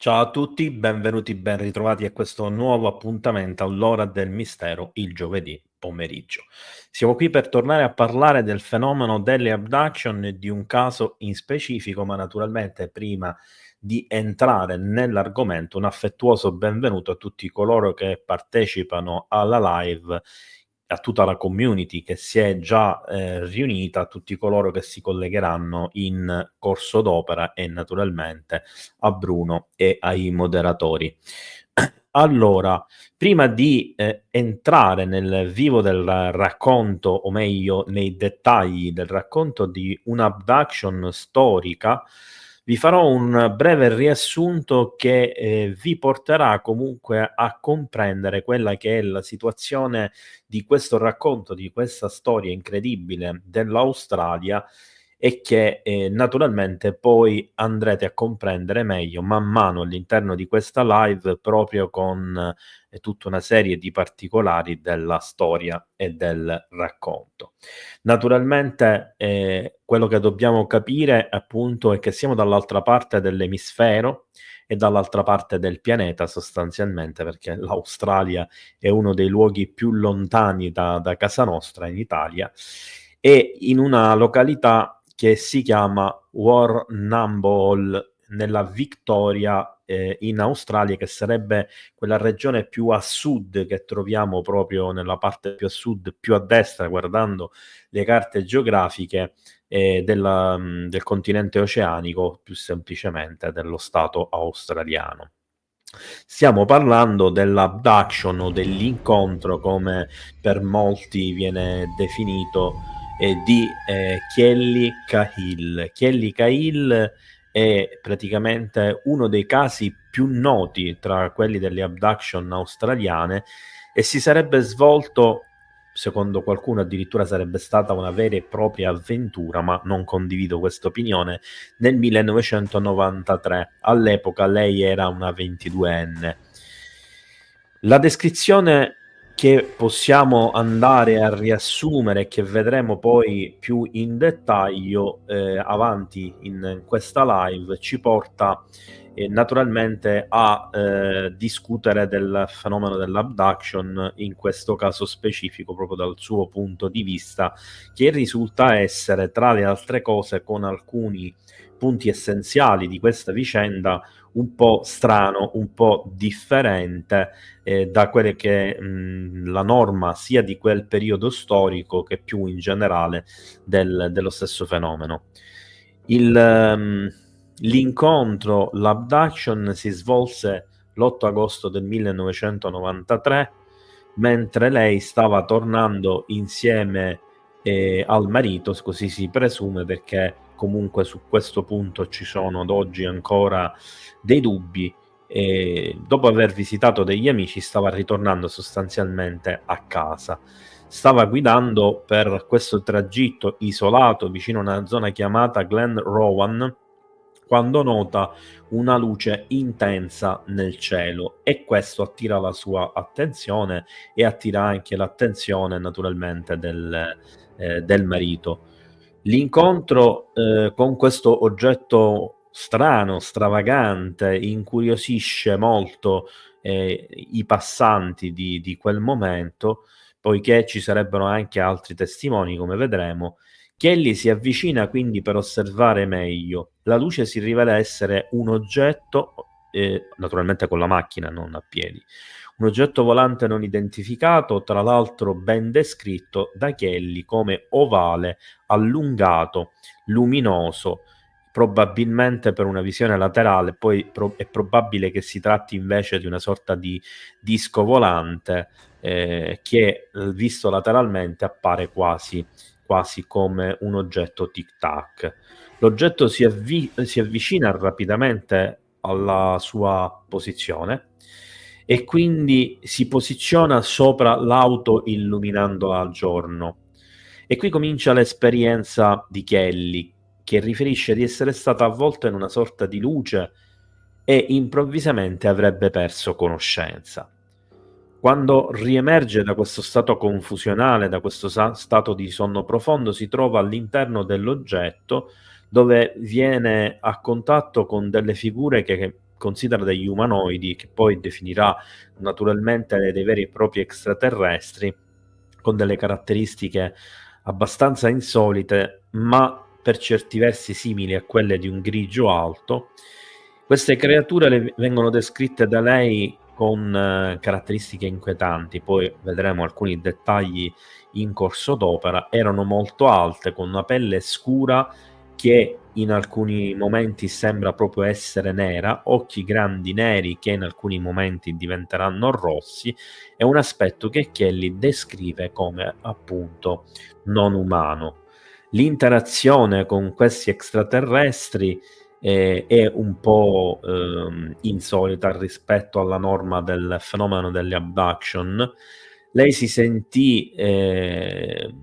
Ciao a tutti, benvenuti, ben ritrovati a questo nuovo appuntamento all'ora del mistero il giovedì pomeriggio. Siamo qui per tornare a parlare del fenomeno delle abduction e di un caso in specifico, ma naturalmente prima di entrare nell'argomento, un affettuoso benvenuto a tutti coloro che partecipano alla live, a tutta la community che si è già riunita, a tutti coloro che si collegheranno in corso d'opera e naturalmente a Bruno e ai moderatori. Allora, prima di entrare nel vivo del racconto, o meglio nei dettagli del racconto di un'abduction storica, vi farò un breve riassunto che vi porterà comunque a comprendere quella che è la situazione di questo racconto, di questa storia incredibile dell'Australia e che naturalmente poi andrete a comprendere meglio man mano all'interno di questa live proprio con tutta una serie di particolari della storia e del racconto. Naturalmente quello che dobbiamo capire appunto è che siamo dall'altra parte dell'emisfero e dall'altra parte del pianeta sostanzialmente, perché l'Australia è uno dei luoghi più lontani da casa nostra in Italia, e in una località che si chiama Warrnambool nella Victoria in Australia, che sarebbe quella regione più a sud che troviamo proprio nella parte più a sud, più a destra, guardando le carte geografiche del continente oceanico, più semplicemente dello stato australiano. Stiamo parlando dell'abduction o dell'incontro, come per molti viene definito, di Kelly Cahill. Kelly Cahill è praticamente uno dei casi più noti tra quelli delle abduction australiane e si sarebbe svolto, secondo qualcuno addirittura sarebbe stata una vera e propria avventura, ma non condivido questa opinione, nel 1993. All'epoca lei era una 22enne. La descrizione che possiamo andare a riassumere e che vedremo poi più in dettaglio avanti in questa live ci porta naturalmente a discutere del fenomeno dell'abduction, in questo caso specifico proprio dal suo punto di vista, che risulta essere, tra le altre cose, con alcuni punti essenziali di questa vicenda, un po' strano, un po' differente da quelle che la norma sia di quel periodo storico che più in generale dello stesso fenomeno. L'incontro, l'abduction, si svolse l'8 agosto del 1993, mentre lei stava tornando insieme al marito, così si presume, perché comunque su questo punto ci sono ad oggi ancora dei dubbi. E dopo aver visitato degli amici stava ritornando sostanzialmente a casa. Stava guidando per questo tragitto isolato vicino a una zona chiamata Glen Rowan quando nota una luce intensa nel cielo, e questo attira la sua attenzione e attira anche l'attenzione naturalmente del marito. L'incontro con questo oggetto strano, stravagante, incuriosisce molto i passanti di quel momento, poiché ci sarebbero anche altri testimoni, come vedremo. Kelly si avvicina quindi per osservare meglio. La luce si rivela essere un oggetto, naturalmente con la macchina, non a piedi, un oggetto volante non identificato, tra l'altro ben descritto da Kelly come ovale, allungato, luminoso, probabilmente per una visione laterale. Poi è probabile che si tratti invece di una sorta di disco volante che visto lateralmente appare quasi come un oggetto tic-tac. L'oggetto si avvicina rapidamente alla sua posizione e quindi si posiziona sopra l'auto illuminandola al giorno. E qui comincia l'esperienza di Kelly, che riferisce di essere stata avvolta in una sorta di luce e improvvisamente avrebbe perso conoscenza. Quando riemerge da questo stato confusionale, da questo stato di sonno profondo, si trova all'interno dell'oggetto, dove viene a contatto con delle figure che considera degli umanoidi, che poi definirà naturalmente dei veri e propri extraterrestri, con delle caratteristiche abbastanza insolite, ma per certi versi simili a quelle di un grigio alto. Queste creature vengono descritte da lei con caratteristiche inquietanti, poi vedremo alcuni dettagli in corso d'opera. Erano molto alte, con una pelle scura che in alcuni momenti sembra proprio essere nera, occhi grandi neri che in alcuni momenti diventeranno rossi, e un aspetto che Kelly descrive come appunto non umano. L'interazione con questi extraterrestri è un po' insolita rispetto alla norma del fenomeno delle abduction. Lei si sentì in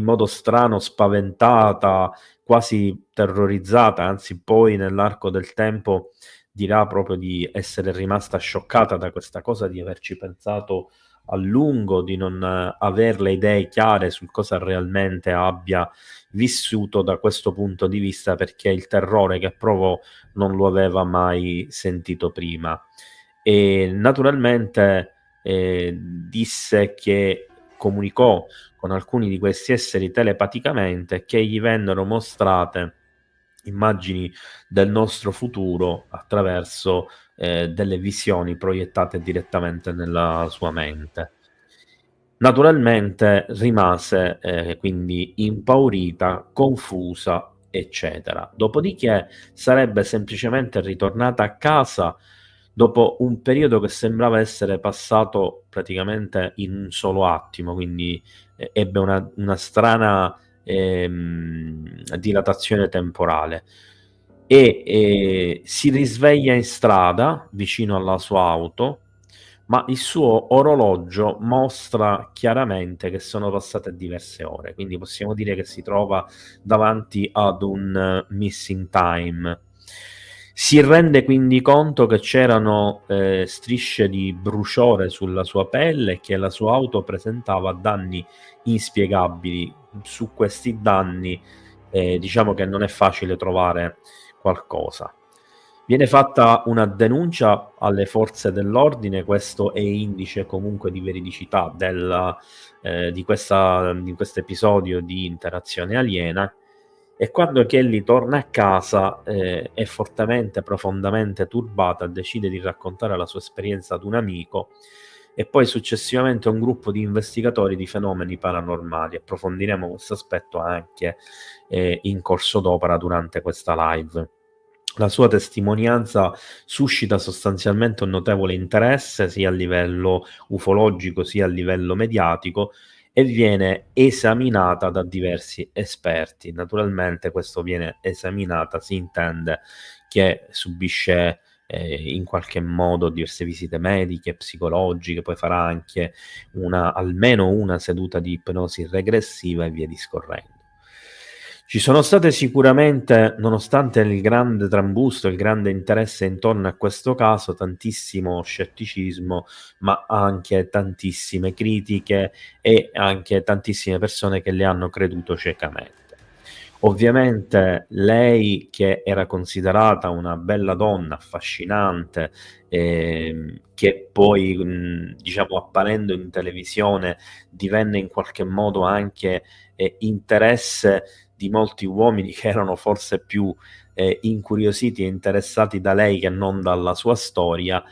modo strano spaventata, quasi terrorizzata, anzi poi nell'arco del tempo dirà proprio di essere rimasta scioccata da questa cosa, di averci pensato a lungo, di non aver le idee chiare sul cosa realmente abbia vissuto da questo punto di vista, perché il terrore che provò non lo aveva mai sentito prima. E naturalmente disse che comunicò con alcuni di questi esseri telepaticamente e che gli vennero mostrate immagini del nostro futuro attraverso delle visioni proiettate direttamente nella sua mente. Naturalmente rimase quindi impaurita, confusa, eccetera. Dopodiché sarebbe semplicemente ritornata a casa dopo un periodo che sembrava essere passato praticamente in un solo attimo, quindi ebbe una strana dilatazione temporale e si risveglia in strada vicino alla sua auto, ma il suo orologio mostra chiaramente che sono passate diverse ore, quindi possiamo dire che si trova davanti ad un missing time. Si rende quindi conto che c'erano strisce di bruciore sulla sua pelle e che la sua auto presentava danni inspiegabili. Su questi danni diciamo che non è facile trovare qualcosa. Viene fatta una denuncia alle forze dell'ordine, questo è indice comunque di veridicità di questo episodio di interazione aliena. E quando Kelly torna a casa è fortemente, profondamente turbata, decide di raccontare la sua esperienza ad un amico e poi successivamente a un gruppo di investigatori di fenomeni paranormali. Approfondiremo questo aspetto anche in corso d'opera durante questa live. La sua testimonianza suscita sostanzialmente un notevole interesse sia a livello ufologico sia a livello mediatico e viene esaminata da diversi esperti. Naturalmente questo viene esaminata, si intende che subisce in qualche modo diverse visite mediche, psicologiche, poi farà anche almeno una seduta di ipnosi regressiva e via discorrendo. Ci sono state sicuramente, nonostante il grande trambusto, il grande interesse intorno a questo caso, tantissimo scetticismo, ma anche tantissime critiche e anche tantissime persone che le hanno creduto ciecamente. Ovviamente lei, che era considerata una bella donna, affascinante, che poi, diciamo, apparendo in televisione divenne in qualche modo anche interesse di molti uomini che erano forse più incuriositi e interessati da lei che non dalla sua storia,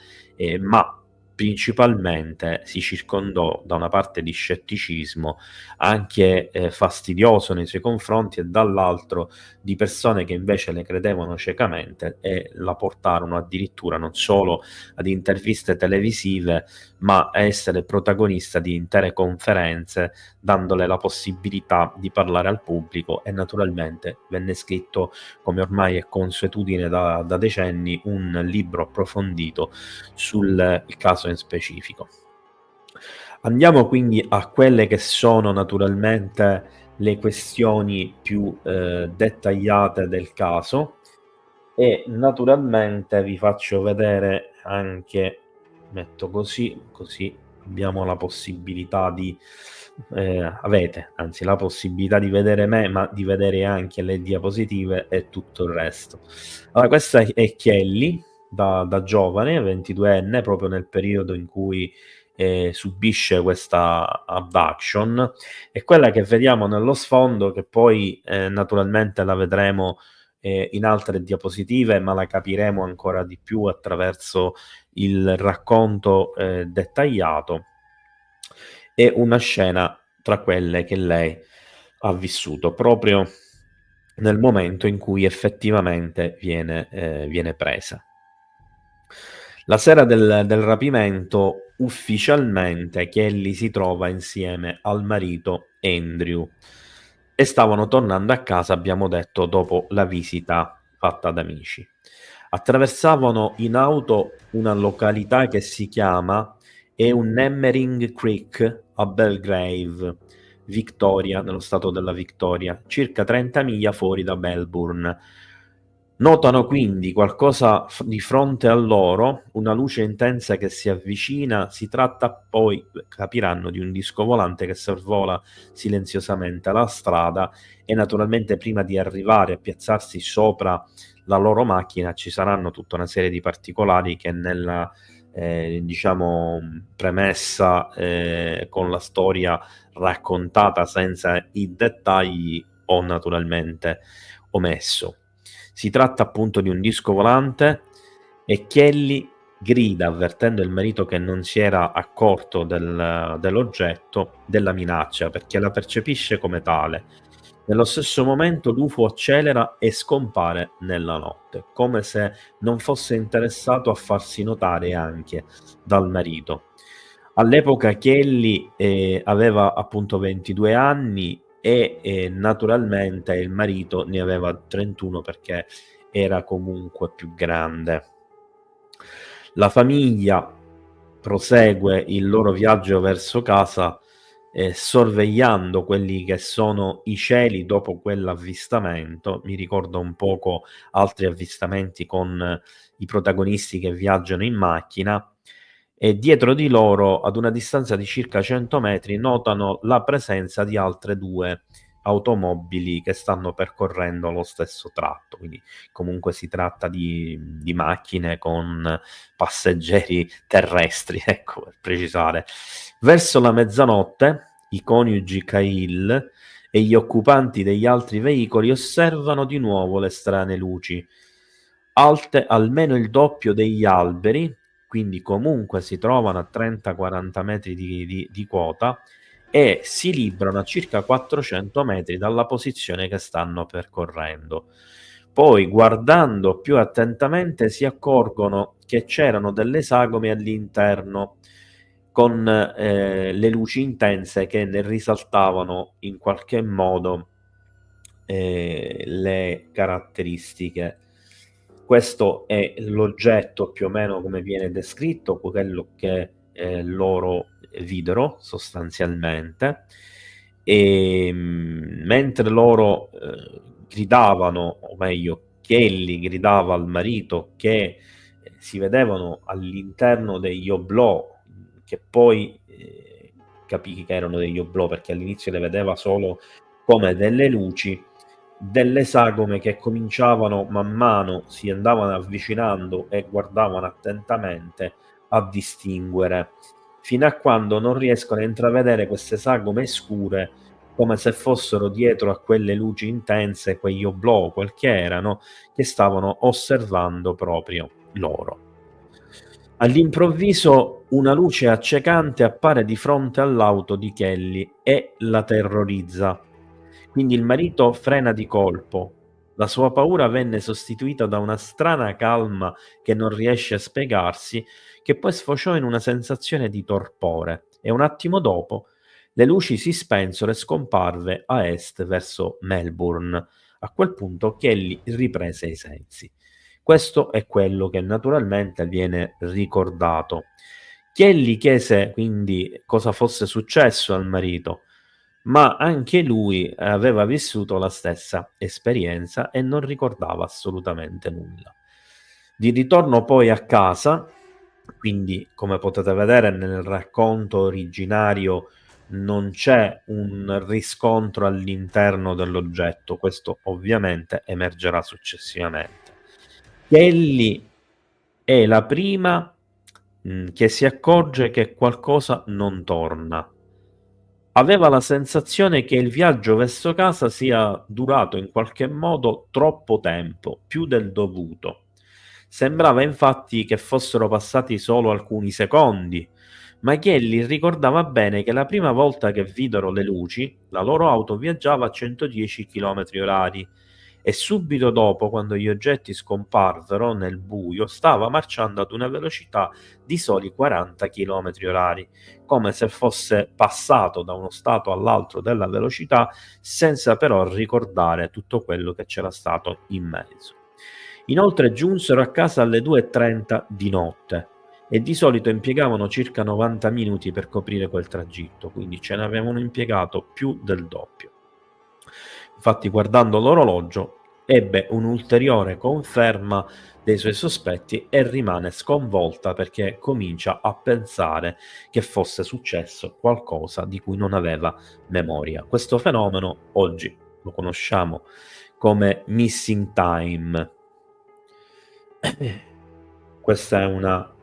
ma principalmente si circondò da una parte di scetticismo anche fastidioso nei suoi confronti e dall'altro di persone che invece le credevano ciecamente e la portarono addirittura non solo ad interviste televisive, ma a essere protagonista di intere conferenze, dandole la possibilità di parlare al pubblico, e naturalmente venne scritto, come ormai è consuetudine da decenni, un libro approfondito sul caso in specifico. Andiamo quindi a quelle che sono naturalmente le questioni più dettagliate del caso, e naturalmente vi faccio vedere anche, metto così abbiamo la possibilità di avete anzi la possibilità di vedere me, ma di vedere anche le diapositive e tutto il resto. Allora, questa è Kelly, da giovane, 22enne, proprio nel periodo in cui subisce questa abduction, e quella che vediamo nello sfondo, che poi naturalmente la vedremo in altre diapositive, ma la capiremo ancora di più attraverso il racconto dettagliato, è una scena tra quelle che lei ha vissuto proprio nel momento in cui effettivamente viene presa. La sera del rapimento, ufficialmente, Kelly si trova insieme al marito Andrew e stavano tornando a casa, abbiamo detto, dopo la visita fatta da amici. Attraversavano in auto una località che si chiama Eunemmering Creek a Belgrave, Victoria, nello stato della Victoria, circa 30 miglia fuori da Melbourne. Notano quindi qualcosa di fronte a loro, una luce intensa che si avvicina. Si tratta poi, capiranno, di un disco volante che sorvola silenziosamente la strada, e naturalmente prima di arrivare a piazzarsi sopra la loro macchina ci saranno tutta una serie di particolari che nella diciamo premessa con la storia raccontata senza i dettagli ho naturalmente omesso. Si tratta appunto di un disco volante e Kelly grida, avvertendo il marito che non si era accorto dell'oggetto, della minaccia, perché la percepisce come tale. Nello stesso momento l'UFO accelera e scompare nella notte, come se non fosse interessato a farsi notare anche dal marito. All'epoca Kelly aveva appunto 22 anni e naturalmente il marito ne aveva 31, perché era comunque più grande. La famiglia prosegue il loro viaggio verso casa, sorvegliando quelli che sono i cieli dopo quell'avvistamento. Mi ricorda un poco altri avvistamenti con i protagonisti che viaggiano in macchina, e dietro di loro, ad una distanza di circa 100 metri, notano la presenza di altre due automobili che stanno percorrendo lo stesso tratto. Quindi comunque si tratta di macchine con passeggeri terrestri, ecco, per precisare. Verso la mezzanotte i coniugi Cahill e gli occupanti degli altri veicoli osservano di nuovo le strane luci, alte almeno il doppio degli alberi, quindi comunque si trovano a 30-40 metri di quota, e si librano a circa 400 metri dalla posizione che stanno percorrendo. Poi, guardando più attentamente, si accorgono che c'erano delle sagome all'interno con le luci intense che ne risaltavano in qualche modo le caratteristiche. Questo è l'oggetto più o meno come viene descritto, quello che loro videro sostanzialmente. Mentre loro gridavano, o meglio, Kelly gridava al marito che si vedevano all'interno degli oblò, che poi capì che erano degli oblò perché all'inizio le vedeva solo come delle luci, delle sagome che cominciavano man mano, si andavano avvicinando e guardavano attentamente a distinguere, fino a quando non riescono a intravedere queste sagome scure, come se fossero dietro a quelle luci intense, quegli oblò, quel che erano, che stavano osservando proprio loro. All'improvviso una luce accecante appare di fronte all'auto di Kelly e la terrorizza. Quindi il marito frena di colpo. La sua paura venne sostituita da una strana calma che non riesce a spiegarsi, che poi sfociò in una sensazione di torpore, e un attimo dopo le luci si spensero e scomparve a est verso Melbourne. A quel punto Kelly riprese i sensi. Questo è quello che naturalmente viene ricordato. Kelly chiese quindi cosa fosse successo al marito, ma anche lui aveva vissuto la stessa esperienza e non ricordava assolutamente nulla. Di ritorno poi a casa, quindi come potete vedere nel racconto originario non c'è un riscontro all'interno dell'oggetto, questo ovviamente emergerà successivamente. Kelly è la prima che si accorge che qualcosa non torna. Aveva la sensazione che il viaggio verso casa sia durato in qualche modo troppo tempo, più del dovuto. Sembrava infatti che fossero passati solo alcuni secondi, ma Kelly ricordava bene che la prima volta che videro le luci, la loro auto viaggiava a 110 km orari e subito dopo, quando gli oggetti scomparvero nel buio, stava marciando ad una velocità di soli 40 km orari, come se fosse passato da uno stato all'altro della velocità senza però ricordare tutto quello che c'era stato in mezzo. Inoltre giunsero a casa alle 2:30 di notte e di solito impiegavano circa 90 minuti per coprire quel tragitto, quindi ce ne avevano impiegato più del doppio. Infatti, guardando l'orologio, ebbe un'ulteriore conferma dei suoi sospetti e rimane sconvolta perché comincia a pensare che fosse successo qualcosa di cui non aveva memoria. Questo fenomeno oggi lo conosciamo come missing time. Questa è una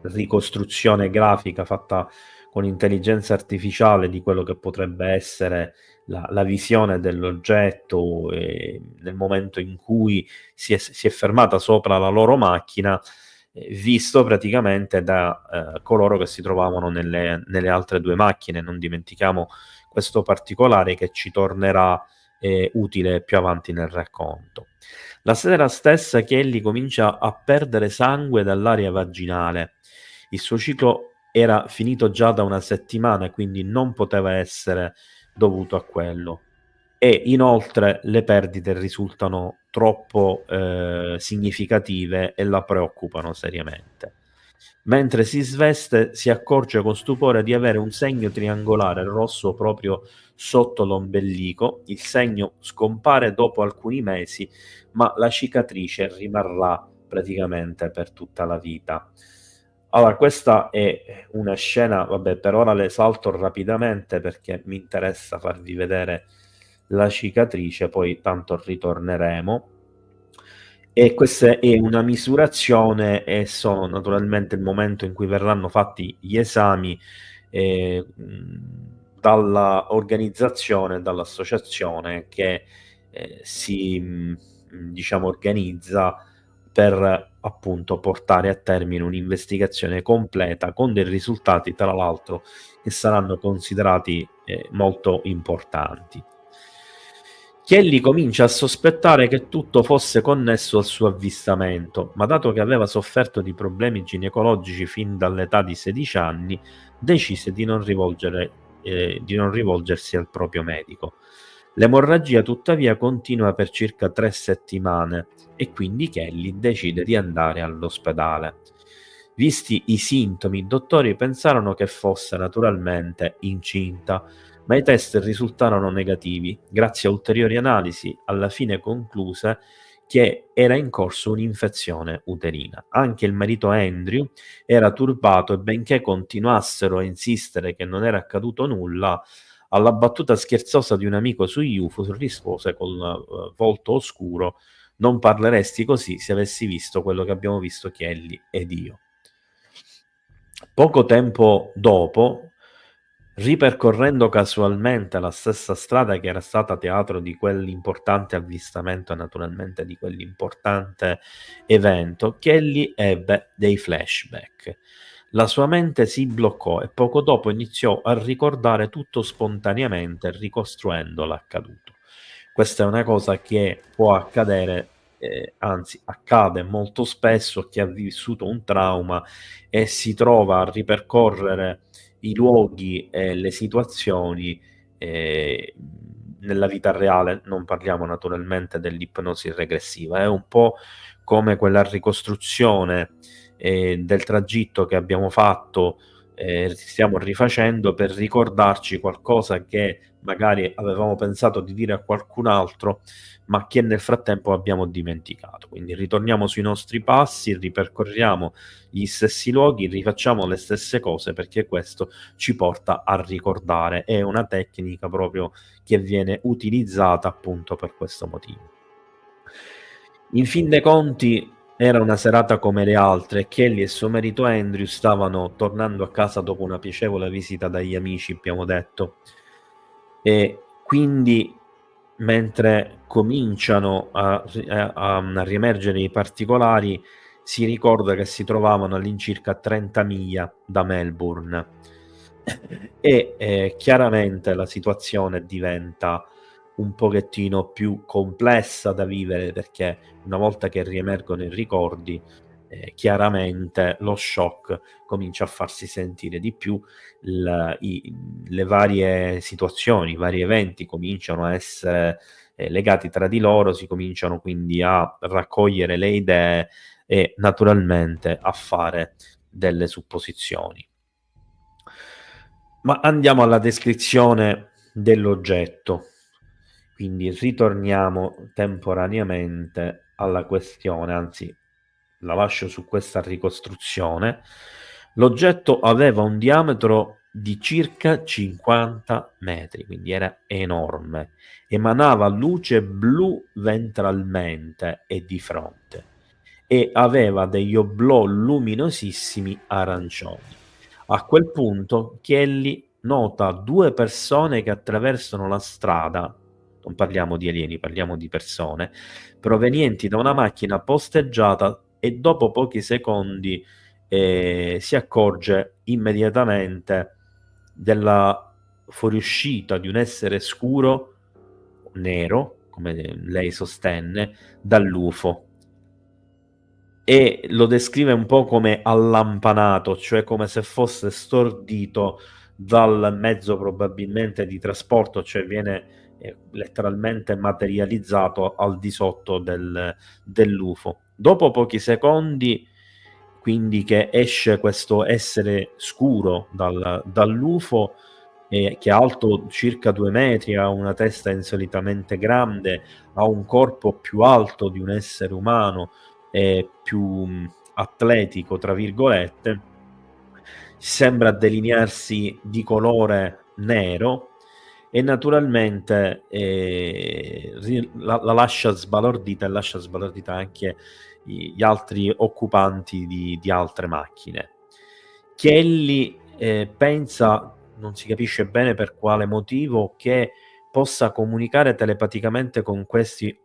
ricostruzione grafica fatta con intelligenza artificiale di quello che potrebbe essere la visione dell'oggetto nel momento in cui si è fermata sopra la loro macchina, visto praticamente da coloro che si trovavano nelle altre due macchine. Non dimentichiamo questo particolare che ci tornerà utile più avanti nel racconto. La sera stessa Kelly comincia a perdere sangue dall'area vaginale. Il suo ciclo era finito già da una settimana, quindi non poteva essere dovuto a quello. E inoltre le perdite risultano troppo significative e la preoccupano seriamente. Mentre si sveste, si accorge con stupore di avere un segno triangolare rosso proprio sotto l'ombelico. Il segno scompare dopo alcuni mesi, ma la cicatrice rimarrà praticamente per tutta la vita. Allora, questa è una scena, vabbè, per ora le salto rapidamente perché mi interessa farvi vedere la cicatrice, poi tanto ritorneremo. E questa è una misurazione e sono naturalmente il momento in cui verranno fatti gli esami dalla organizzazione, dall'associazione che diciamo organizza per appunto portare a termine un'investigazione completa con dei risultati tra l'altro che saranno considerati molto importanti. Kelly comincia a sospettare che tutto fosse connesso al suo avvistamento, ma dato che aveva sofferto di problemi ginecologici fin dall'età di 16 anni, decise di non rivolgersi al proprio medico. L'emorragia tuttavia continua per circa 3 settimane e quindi Kelly decide di andare all'ospedale. Visti i sintomi, i dottori pensarono che fosse naturalmente incinta, ma i test risultarono negativi. Grazie a ulteriori analisi, alla fine concluse che era in corso un'infezione uterina. Anche il marito Andrew era turbato e benché continuassero a insistere che non era accaduto nulla, alla battuta scherzosa di un amico sugli UFO rispose col volto oscuro: non parleresti così se avessi visto quello che abbiamo visto Kelly ed io. Poco tempo dopo, ripercorrendo casualmente la stessa strada che era stata teatro di quell'importante avvistamento e naturalmente di quell'importante evento, Kelly ebbe dei flashback. La sua mente si bloccò e poco dopo iniziò a ricordare tutto spontaneamente, ricostruendo l'accaduto. Questa è una cosa che può accadere, anzi accade molto spesso a chi ha vissuto un trauma e si trova a ripercorrere i luoghi e le situazioni nella vita reale. Non parliamo naturalmente dell'ipnosi regressiva, è un po' come quella ricostruzione del tragitto che abbiamo fatto, stiamo rifacendo per ricordarci qualcosa che magari avevamo pensato di dire a qualcun altro, ma che nel frattempo abbiamo dimenticato. Quindi ritorniamo sui nostri passi, ripercorriamo gli stessi luoghi, rifacciamo le stesse cose perché questo ci porta a ricordare. È una tecnica proprio che viene utilizzata appunto per questo motivo. In fin dei conti, Era una serata come le altre. Kelly e suo marito Andrew stavano tornando a casa dopo una piacevole visita dagli amici, abbiamo detto. E quindi, mentre cominciano a riemergere i particolari, si ricorda che si trovavano all'incirca 30 miglia da Melbourne. E chiaramente la situazione diventa un pochettino più complessa da vivere, perché una volta che riemergono i ricordi, chiaramente lo shock comincia a farsi sentire di più, le varie situazioni, i vari eventi cominciano a essere legati tra di loro, si cominciano quindi a raccogliere le idee e naturalmente a fare delle supposizioni. Ma andiamo alla descrizione dell'oggetto. Quindi ritorniamo temporaneamente alla questione, anzi la lascio su questa ricostruzione. L'oggetto aveva un diametro di circa 50 metri, quindi era enorme. Emanava luce blu ventralmente e di fronte e aveva degli oblò luminosissimi arancioni. A quel punto Chielli nota due persone che attraversano la strada, non parliamo di alieni, parliamo di persone, provenienti da una macchina posteggiata, e dopo pochi secondi si accorge immediatamente della fuoriuscita di un essere scuro, nero, come lei sostenne, dall'UFO. E lo descrive un po' come allampanato, cioè come se fosse stordito dal mezzo probabilmente di trasporto, cioè viene letteralmente materializzato al di sotto dell'UFO. Dopo pochi secondi, quindi, che esce questo essere scuro dall'UFO, che è alto circa 2 metri, ha una testa insolitamente grande, ha un corpo più alto di un essere umano, più atletico, tra virgolette, sembra delinearsi di colore nero e naturalmente la lascia sbalordita, e lascia sbalordita anche gli altri occupanti di altre macchine. Kelly pensa, non si capisce bene per quale motivo, che possa comunicare telepaticamente con questi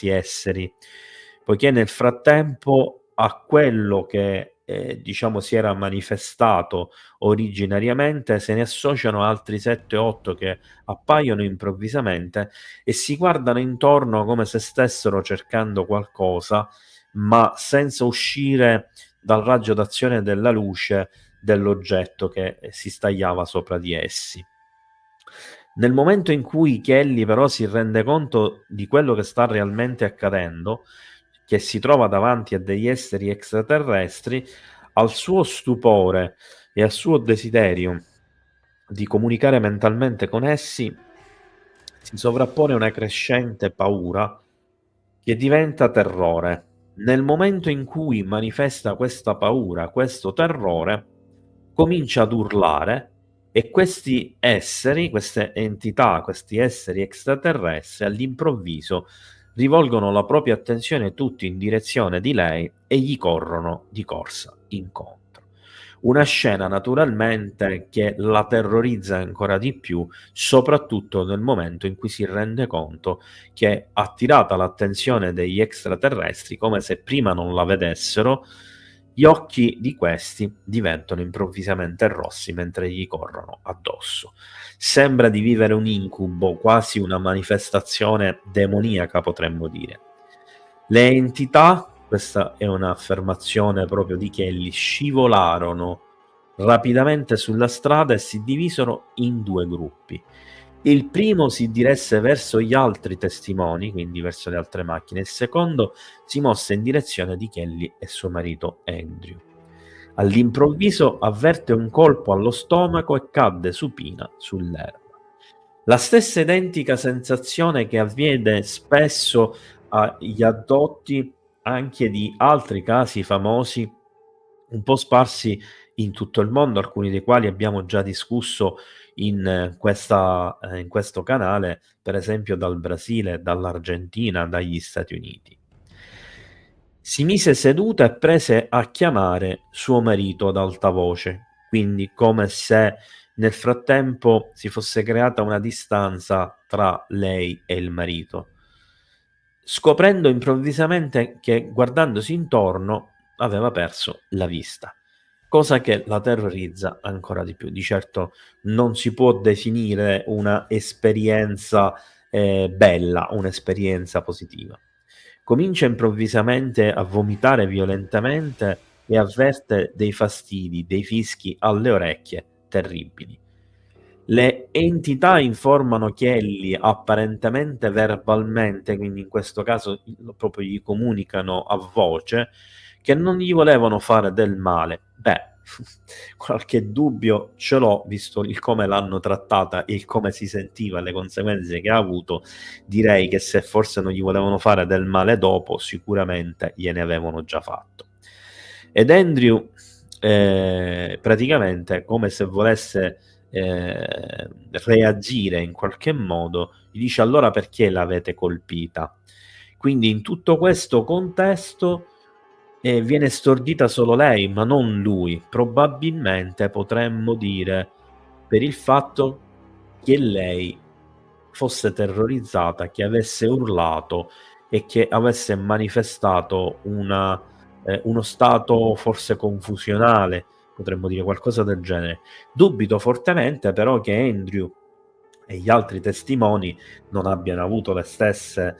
esseri, poiché nel frattempo a quello che diciamo si era manifestato originariamente se ne associano altri 7-8 che appaiono improvvisamente e si guardano intorno come se stessero cercando qualcosa, ma senza uscire dal raggio d'azione della luce dell'oggetto che si stagliava sopra di essi. Nel momento in cui Kelly però si rende conto di quello che sta realmente accadendo, che si trova davanti a degli esseri extraterrestri, al suo stupore e al suo desiderio di comunicare mentalmente con essi si sovrappone una crescente paura che diventa terrore. Nel momento in cui manifesta questa paura, questo terrore, comincia ad urlare e questi esseri, queste entità, questi esseri extraterrestri all'improvviso rivolgono la propria attenzione tutti in direzione di lei e gli corrono di corsa incontro. Una scena naturalmente che la terrorizza ancora di più, soprattutto nel momento in cui si rende conto che, attirata l'attenzione degli extraterrestri, come se prima non la vedessero, gli occhi di questi diventano improvvisamente rossi mentre gli corrono addosso. Sembra di vivere un incubo, quasi una manifestazione demoniaca, potremmo dire. Le entità, questa è un'affermazione proprio di Kelly, scivolarono rapidamente sulla strada e si divisero in due gruppi. Il primo si diresse verso gli altri testimoni, quindi verso le altre macchine, il secondo si mosse in direzione di Kelly e suo marito Andrew. All'improvviso avverte un colpo allo stomaco e cadde supina sull'erba. La stessa identica sensazione che avviene spesso agli addotti anche di altri casi famosi, un po' sparsi in tutto il mondo, alcuni dei quali abbiamo già discusso in questo canale, per esempio dal Brasile, dall'Argentina, dagli Stati Uniti. Si mise seduta e prese a chiamare suo marito ad alta voce, quindi come se nel frattempo si fosse creata una distanza tra lei e il marito, scoprendo improvvisamente che guardandosi intorno aveva perso la vista, cosa che la terrorizza ancora di più. Di certo non si può definire una esperienza bella, un'esperienza positiva. Comincia improvvisamente a vomitare violentemente e avverte dei fastidi, dei fischi alle orecchie terribili. Le entità informano Kelly apparentemente verbalmente, quindi in questo caso proprio gli comunicano a voce, che non gli volevano fare del male. Beh, qualche dubbio ce l'ho, visto il come l'hanno trattata e il come si sentiva, le conseguenze che ha avuto. Direi che se forse non gli volevano fare del male dopo, sicuramente gliene avevano già fatto. Ed Andrew, praticamente come se volesse reagire in qualche modo, gli dice: allora perché l'avete colpita? Quindi in tutto questo contesto viene stordita solo lei, ma non lui. Probabilmente potremmo dire per il fatto che lei fosse terrorizzata, che avesse urlato e che avesse manifestato uno stato forse confusionale, potremmo dire qualcosa del genere. Dubito fortemente però che Andrew e gli altri testimoni non abbiano avuto le stesse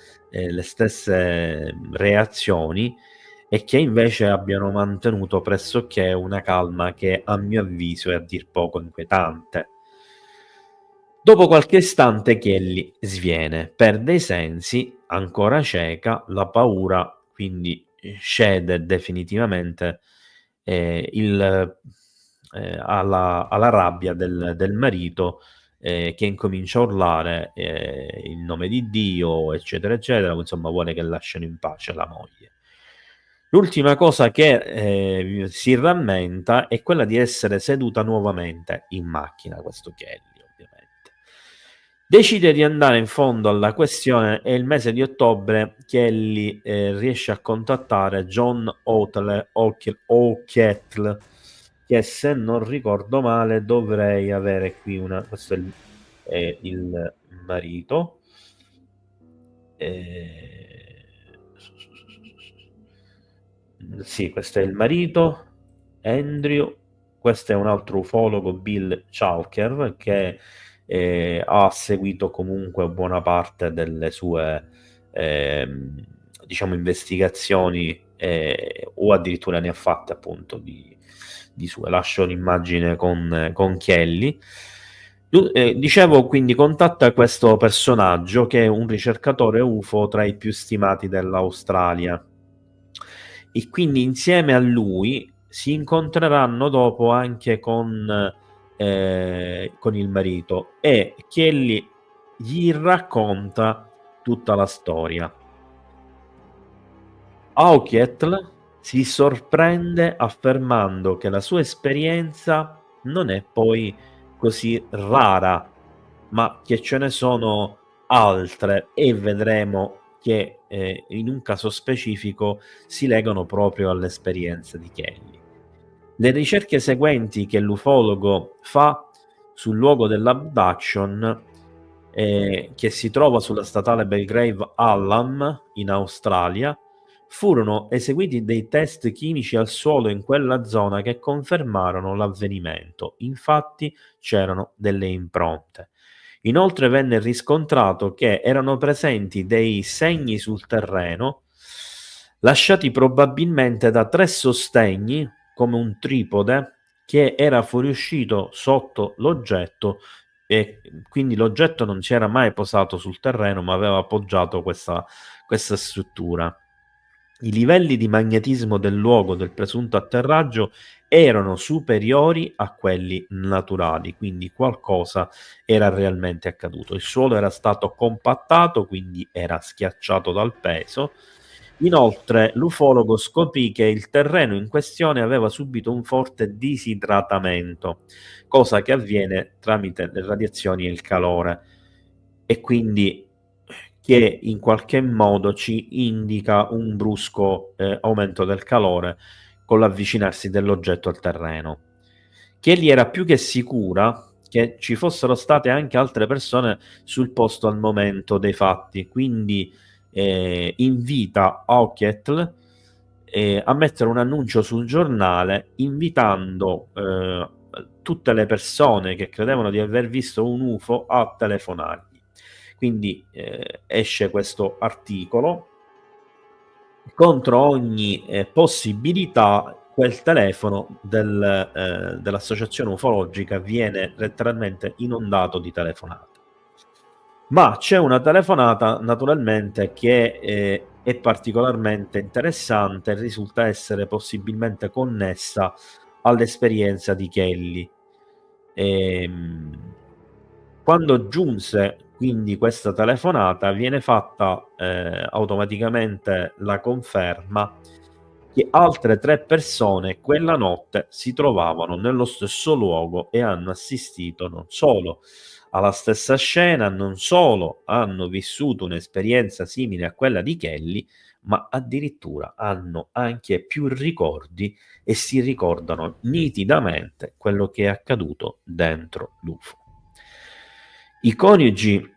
reazioni e che invece abbiano mantenuto pressoché una calma che a mio avviso è a dir poco inquietante. Dopo qualche istante Kelly sviene, perde i sensi, ancora cieca, la paura quindi cede definitivamente alla rabbia del marito che incomincia a urlare il nome di Dio, eccetera, eccetera, insomma vuole che lasciano in pace la moglie. L'ultima cosa che si rammenta è quella di essere seduta nuovamente in macchina, questo Kelly ovviamente. Decide di andare in fondo alla questione e il mese di ottobre Kelly riesce a contattare John O'Kettle, che se non ricordo male dovrei avere qui questo è il marito. Sì, questo è il marito, Andrew. Questo è un altro ufologo, Bill Chalker, che ha seguito comunque buona parte delle sue diciamo investigazioni o addirittura ne ha fatte appunto di sue. Lascio l'immagine con Kelly. Dicevo, quindi contatta questo personaggio che è un ricercatore UFO tra i più stimati dell'Australia e quindi insieme a lui si incontreranno dopo anche con il marito e Kelly gli racconta tutta la storia. Auchietl si sorprende affermando che la sua esperienza non è poi così rara, ma che ce ne sono altre e vedremo che in un caso specifico si legano proprio all'esperienza di Kelly. Le ricerche seguenti che l'ufologo fa sul luogo dell'abduction, che si trova sulla statale Belgrave Allam in Australia, furono eseguiti dei test chimici al suolo in quella zona che confermarono l'avvenimento. Infatti c'erano delle impronte. Inoltre venne riscontrato che erano presenti dei segni sul terreno lasciati probabilmente da 3 sostegni, come un tripode, che era fuoriuscito sotto l'oggetto e quindi l'oggetto non si era mai posato sul terreno, ma aveva appoggiato questa struttura. I livelli di magnetismo del luogo del presunto atterraggio erano superiori a quelli naturali, quindi qualcosa era realmente accaduto. Il suolo era stato compattato, quindi era schiacciato dal peso. Inoltre, l'ufologo scoprì che il terreno in questione aveva subito un forte disidratamento, cosa che avviene tramite le radiazioni e il calore. E quindi che in qualche modo ci indica un brusco aumento del calore con l'avvicinarsi dell'oggetto al terreno. Kelly era più che sicura che ci fossero state anche altre persone sul posto al momento dei fatti, quindi invita O'Kettle a mettere un annuncio sul giornale invitando tutte le persone che credevano di aver visto un UFO a telefonargli. Quindi esce questo articolo. Contro ogni possibilità, quel telefono dell'associazione ufologica viene letteralmente inondato di telefonate. Ma c'è una telefonata naturalmente che è particolarmente interessante e risulta essere possibilmente connessa all'esperienza di Kelly. Quando giunse quindi questa telefonata, viene fatta automaticamente la conferma che altre 3 persone quella notte si trovavano nello stesso luogo e hanno assistito non solo alla stessa scena, non solo hanno vissuto un'esperienza simile a quella di Kelly, ma addirittura hanno anche più ricordi e si ricordano nitidamente quello che è accaduto dentro l'UFO. I coniugi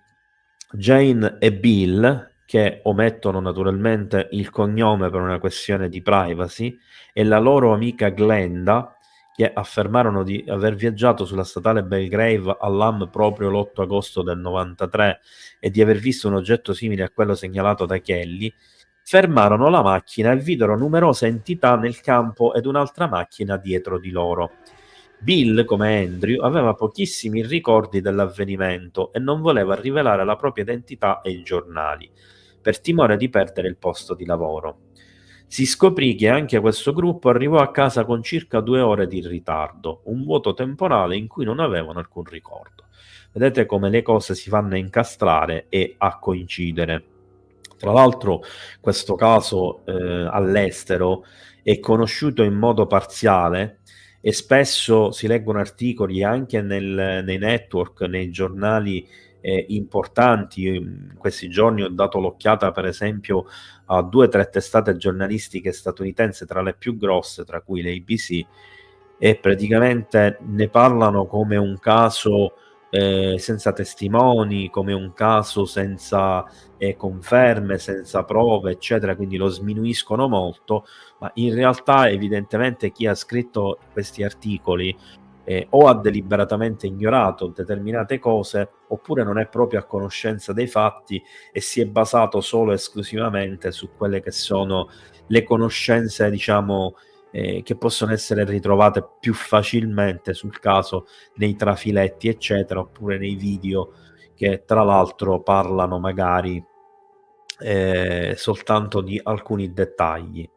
Jane e Bill, che omettono naturalmente il cognome per una questione di privacy, e la loro amica Glenda, che affermarono di aver viaggiato sulla statale Belgrave all'AM proprio l'8 agosto del 93 e di aver visto un oggetto simile a quello segnalato da Kelly, fermarono la macchina e videro numerose entità nel campo ed un'altra macchina dietro di loro. Bill, come Andrew, aveva pochissimi ricordi dell'avvenimento e non voleva rivelare la propria identità ai giornali, per timore di perdere il posto di lavoro. Si scoprì che anche questo gruppo arrivò a casa con circa 2 ore di ritardo, un vuoto temporale in cui non avevano alcun ricordo. Vedete come le cose si vanno a incastrare e a coincidere. Tra l'altro, questo caso all'estero è conosciuto in modo parziale e spesso si leggono articoli anche nei network, nei giornali importanti. In questi giorni ho dato l'occhiata, per esempio, a 2 o 3 testate giornalistiche statunitensi, tra le più grosse, tra cui l'ABC, e praticamente ne parlano come un caso senza testimoni, come un caso senza conferme, senza prove, eccetera, quindi lo sminuiscono molto, ma in realtà evidentemente chi ha scritto questi articoli o ha deliberatamente ignorato determinate cose, oppure non è proprio a conoscenza dei fatti e si è basato solo e esclusivamente su quelle che sono le conoscenze, diciamo, che possono essere ritrovate più facilmente sul caso nei trafiletti, eccetera, oppure nei video che tra l'altro parlano magari soltanto di alcuni dettagli.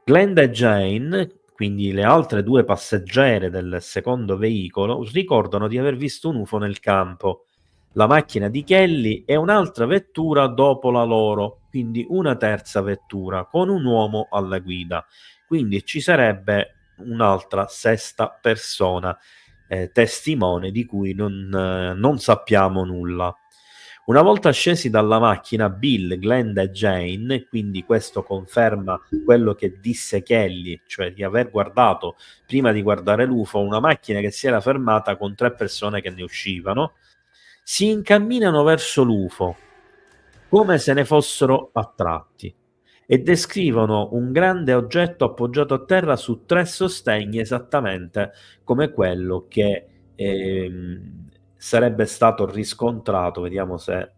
Glenda e Jane, quindi le altre 2 passeggere del secondo veicolo, ricordano di aver visto un UFO nel campo, la macchina di Kelly e un'altra vettura dopo la loro, quindi una terza vettura con un uomo alla guida. Quindi ci sarebbe un'altra sesta persona testimone di cui non sappiamo nulla. Una volta scesi dalla macchina, Bill, Glenda e Jane, quindi questo conferma quello che disse Kelly, cioè di aver guardato, prima di guardare l'UFO, una macchina che si era fermata con 3 persone che ne uscivano, si incamminano verso l'UFO, come se ne fossero attratti, e descrivono un grande oggetto appoggiato a terra su 3 sostegni, esattamente come quello che sarebbe stato riscontrato. Vediamo se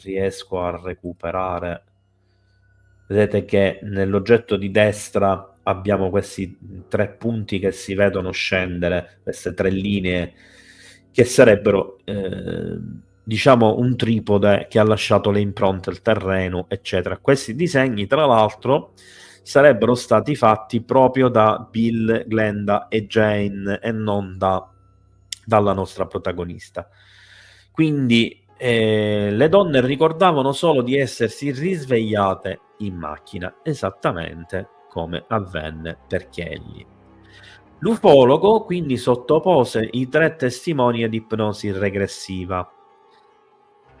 riesco a recuperare. Vedete che nell'oggetto di destra abbiamo questi 3 punti che si vedono scendere, queste 3 linee che sarebbero diciamo un tripode che ha lasciato le impronte al terreno, eccetera. Questi disegni, tra l'altro, sarebbero stati fatti proprio da Bill, Glenda e Jane e non dalla nostra protagonista. Quindi le donne ricordavano solo di essersi risvegliate in macchina, esattamente come avvenne per Kelly. L'ufologo quindi sottopose i 3 testimoni ad ipnosi regressiva.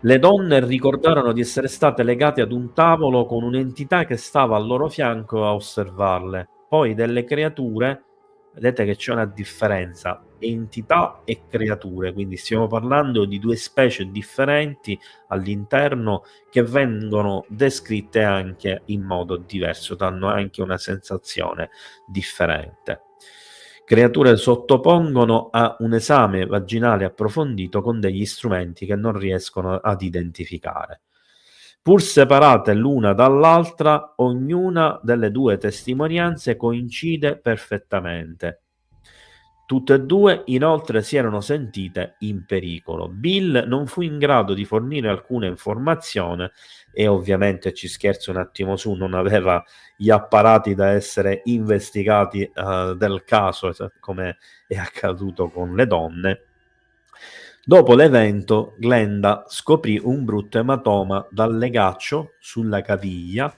Le donne ricordarono di essere state legate ad un tavolo con un'entità che stava al loro fianco a osservarle. Poi delle creature, vedete che c'è una differenza, entità e creature, quindi stiamo parlando di due specie differenti all'interno che vengono descritte anche in modo diverso, danno anche una sensazione differente. Creature sottopongono a un esame vaginale approfondito con degli strumenti che non riescono ad identificare. Pur separate l'una dall'altra, ognuna delle due testimonianze coincide perfettamente. Tutte e due inoltre si erano sentite in pericolo. Bill non fu in grado di fornire alcuna informazione e ovviamente ci scherzo un attimo su, non aveva gli apparati da essere investigati del caso, come è accaduto con le donne. Dopo l'evento, Glenda scoprì un brutto ematoma dal legaccio sulla caviglia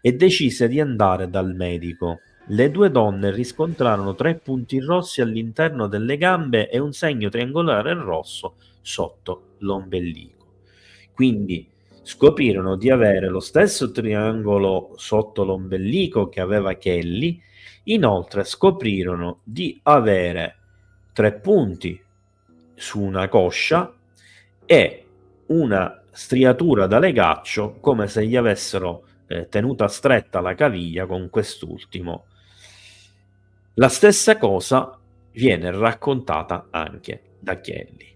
e decise di andare dal medico. Le due donne riscontrarono 3 punti rossi all'interno delle gambe e un segno triangolare rosso sotto l'ombelico. Quindi scoprirono di avere lo stesso triangolo sotto l'ombelico che aveva Kelly. Inoltre scoprirono di avere 3 punti su una coscia e una striatura da legaccio come se gli avessero tenuta stretta la caviglia con quest'ultimo. La stessa cosa viene raccontata anche da Kelly.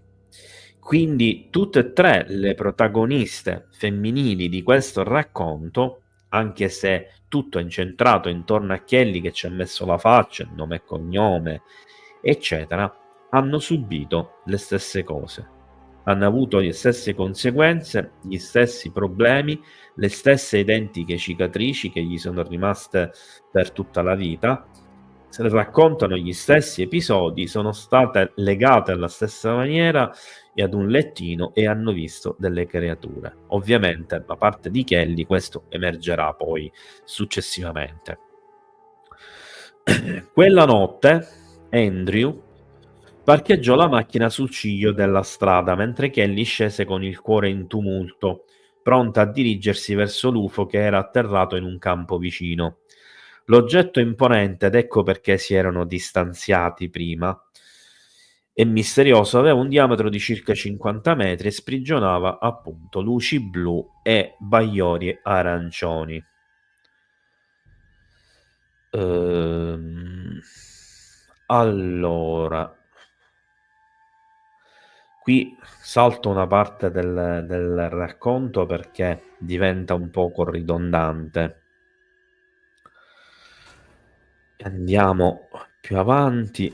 Quindi tutte e tre le protagoniste femminili di questo racconto, anche se tutto è incentrato intorno a Kelly che ci ha messo la faccia, il nome e cognome, eccetera, hanno subito le stesse cose. Hanno avuto le stesse conseguenze, gli stessi problemi, le stesse identiche cicatrici che gli sono rimaste per tutta la vita. Se raccontano gli stessi episodi, sono state legate alla stessa maniera e ad un lettino e hanno visto delle creature. Ovviamente da parte di Kelly questo emergerà poi successivamente. Quella notte Andrew parcheggiò la macchina sul ciglio della strada mentre Kelly scese con il cuore in tumulto, pronta a dirigersi verso l'UFO che era atterrato in un campo vicino. L'oggetto imponente, ed ecco perché si erano distanziati prima, e misterioso, aveva un diametro di circa 50 metri e sprigionava appunto luci blu e bagliori arancioni. Allora, qui salto una parte del racconto perché diventa un poco ridondante. Andiamo più avanti,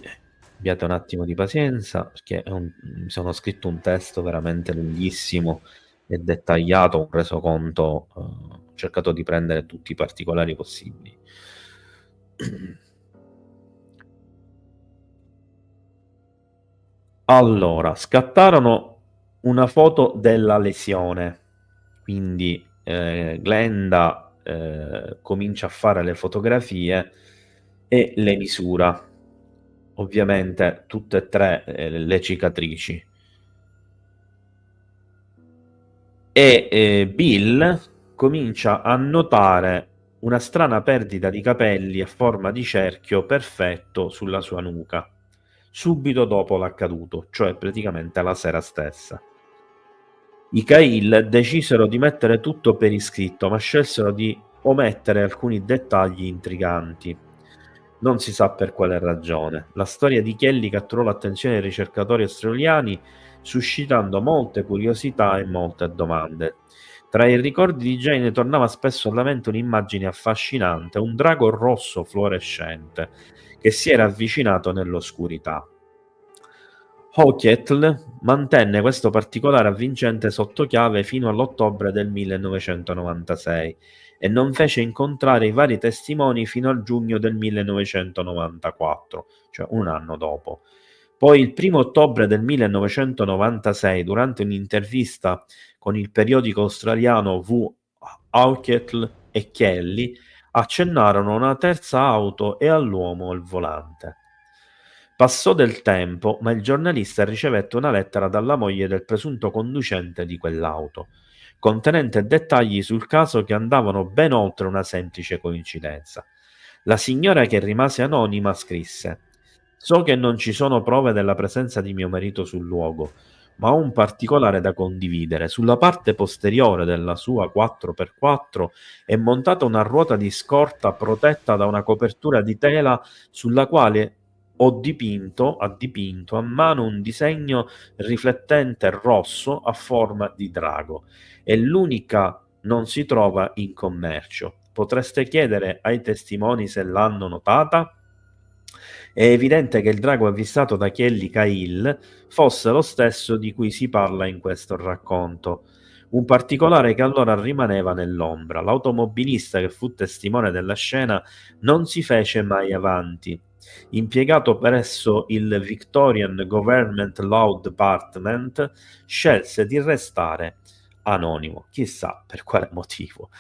abbiate un attimo di pazienza perché mi sono scritto un testo veramente lunghissimo e dettagliato, un resoconto, ho cercato di prendere tutti i particolari possibili. Allora, scattarono una foto della lesione, quindi Glenda comincia a fare le fotografie e le misura, ovviamente tutte e tre le cicatrici. E Bill comincia a notare una strana perdita di capelli a forma di cerchio perfetto sulla sua nuca, subito dopo l'accaduto, cioè praticamente la sera stessa. I Cahill decisero di mettere tutto per iscritto, ma scelsero di omettere alcuni dettagli intriganti. Non si sa per quale ragione. La storia di Kelly catturò l'attenzione dei ricercatori australiani, suscitando molte curiosità e molte domande. Tra i ricordi di Jane tornava spesso alla mente un'immagine affascinante, un drago rosso fluorescente che si era avvicinato nell'oscurità. Hochhetl mantenne questo particolare avvincente sotto chiave fino all'ottobre del 1996 e non fece incontrare i vari testimoni fino al giugno del 1994, cioè un anno dopo. Poi il 1° ottobre del 1996, durante un'intervista con il periodico australiano V. Hochhetl e Kelly, accennarono a una terza auto e all'uomo al volante. Passò del tempo, ma il giornalista ricevette una lettera dalla moglie del presunto conducente di quell'auto, contenente dettagli sul caso che andavano ben oltre una semplice coincidenza. La signora, che rimase anonima, scrisse: So che non ci sono prove della presenza di mio marito sul luogo, ma ho un particolare da condividere. Sulla parte posteriore della sua 4x4 è montata una ruota di scorta protetta da una copertura di tela sulla quale ha dipinto a mano un disegno riflettente rosso a forma di drago. È l'unica, non si trova in commercio. Potreste chiedere ai testimoni se l'hanno notata? È evidente che il drago avvistato da Kelly Cahill fosse lo stesso di cui si parla in questo racconto. Un particolare che allora rimaneva nell'ombra: l'automobilista che fu testimone della scena non si fece mai avanti. Impiegato presso il Victorian Government Law Department, scelse di restare anonimo. Chissà per quale motivo.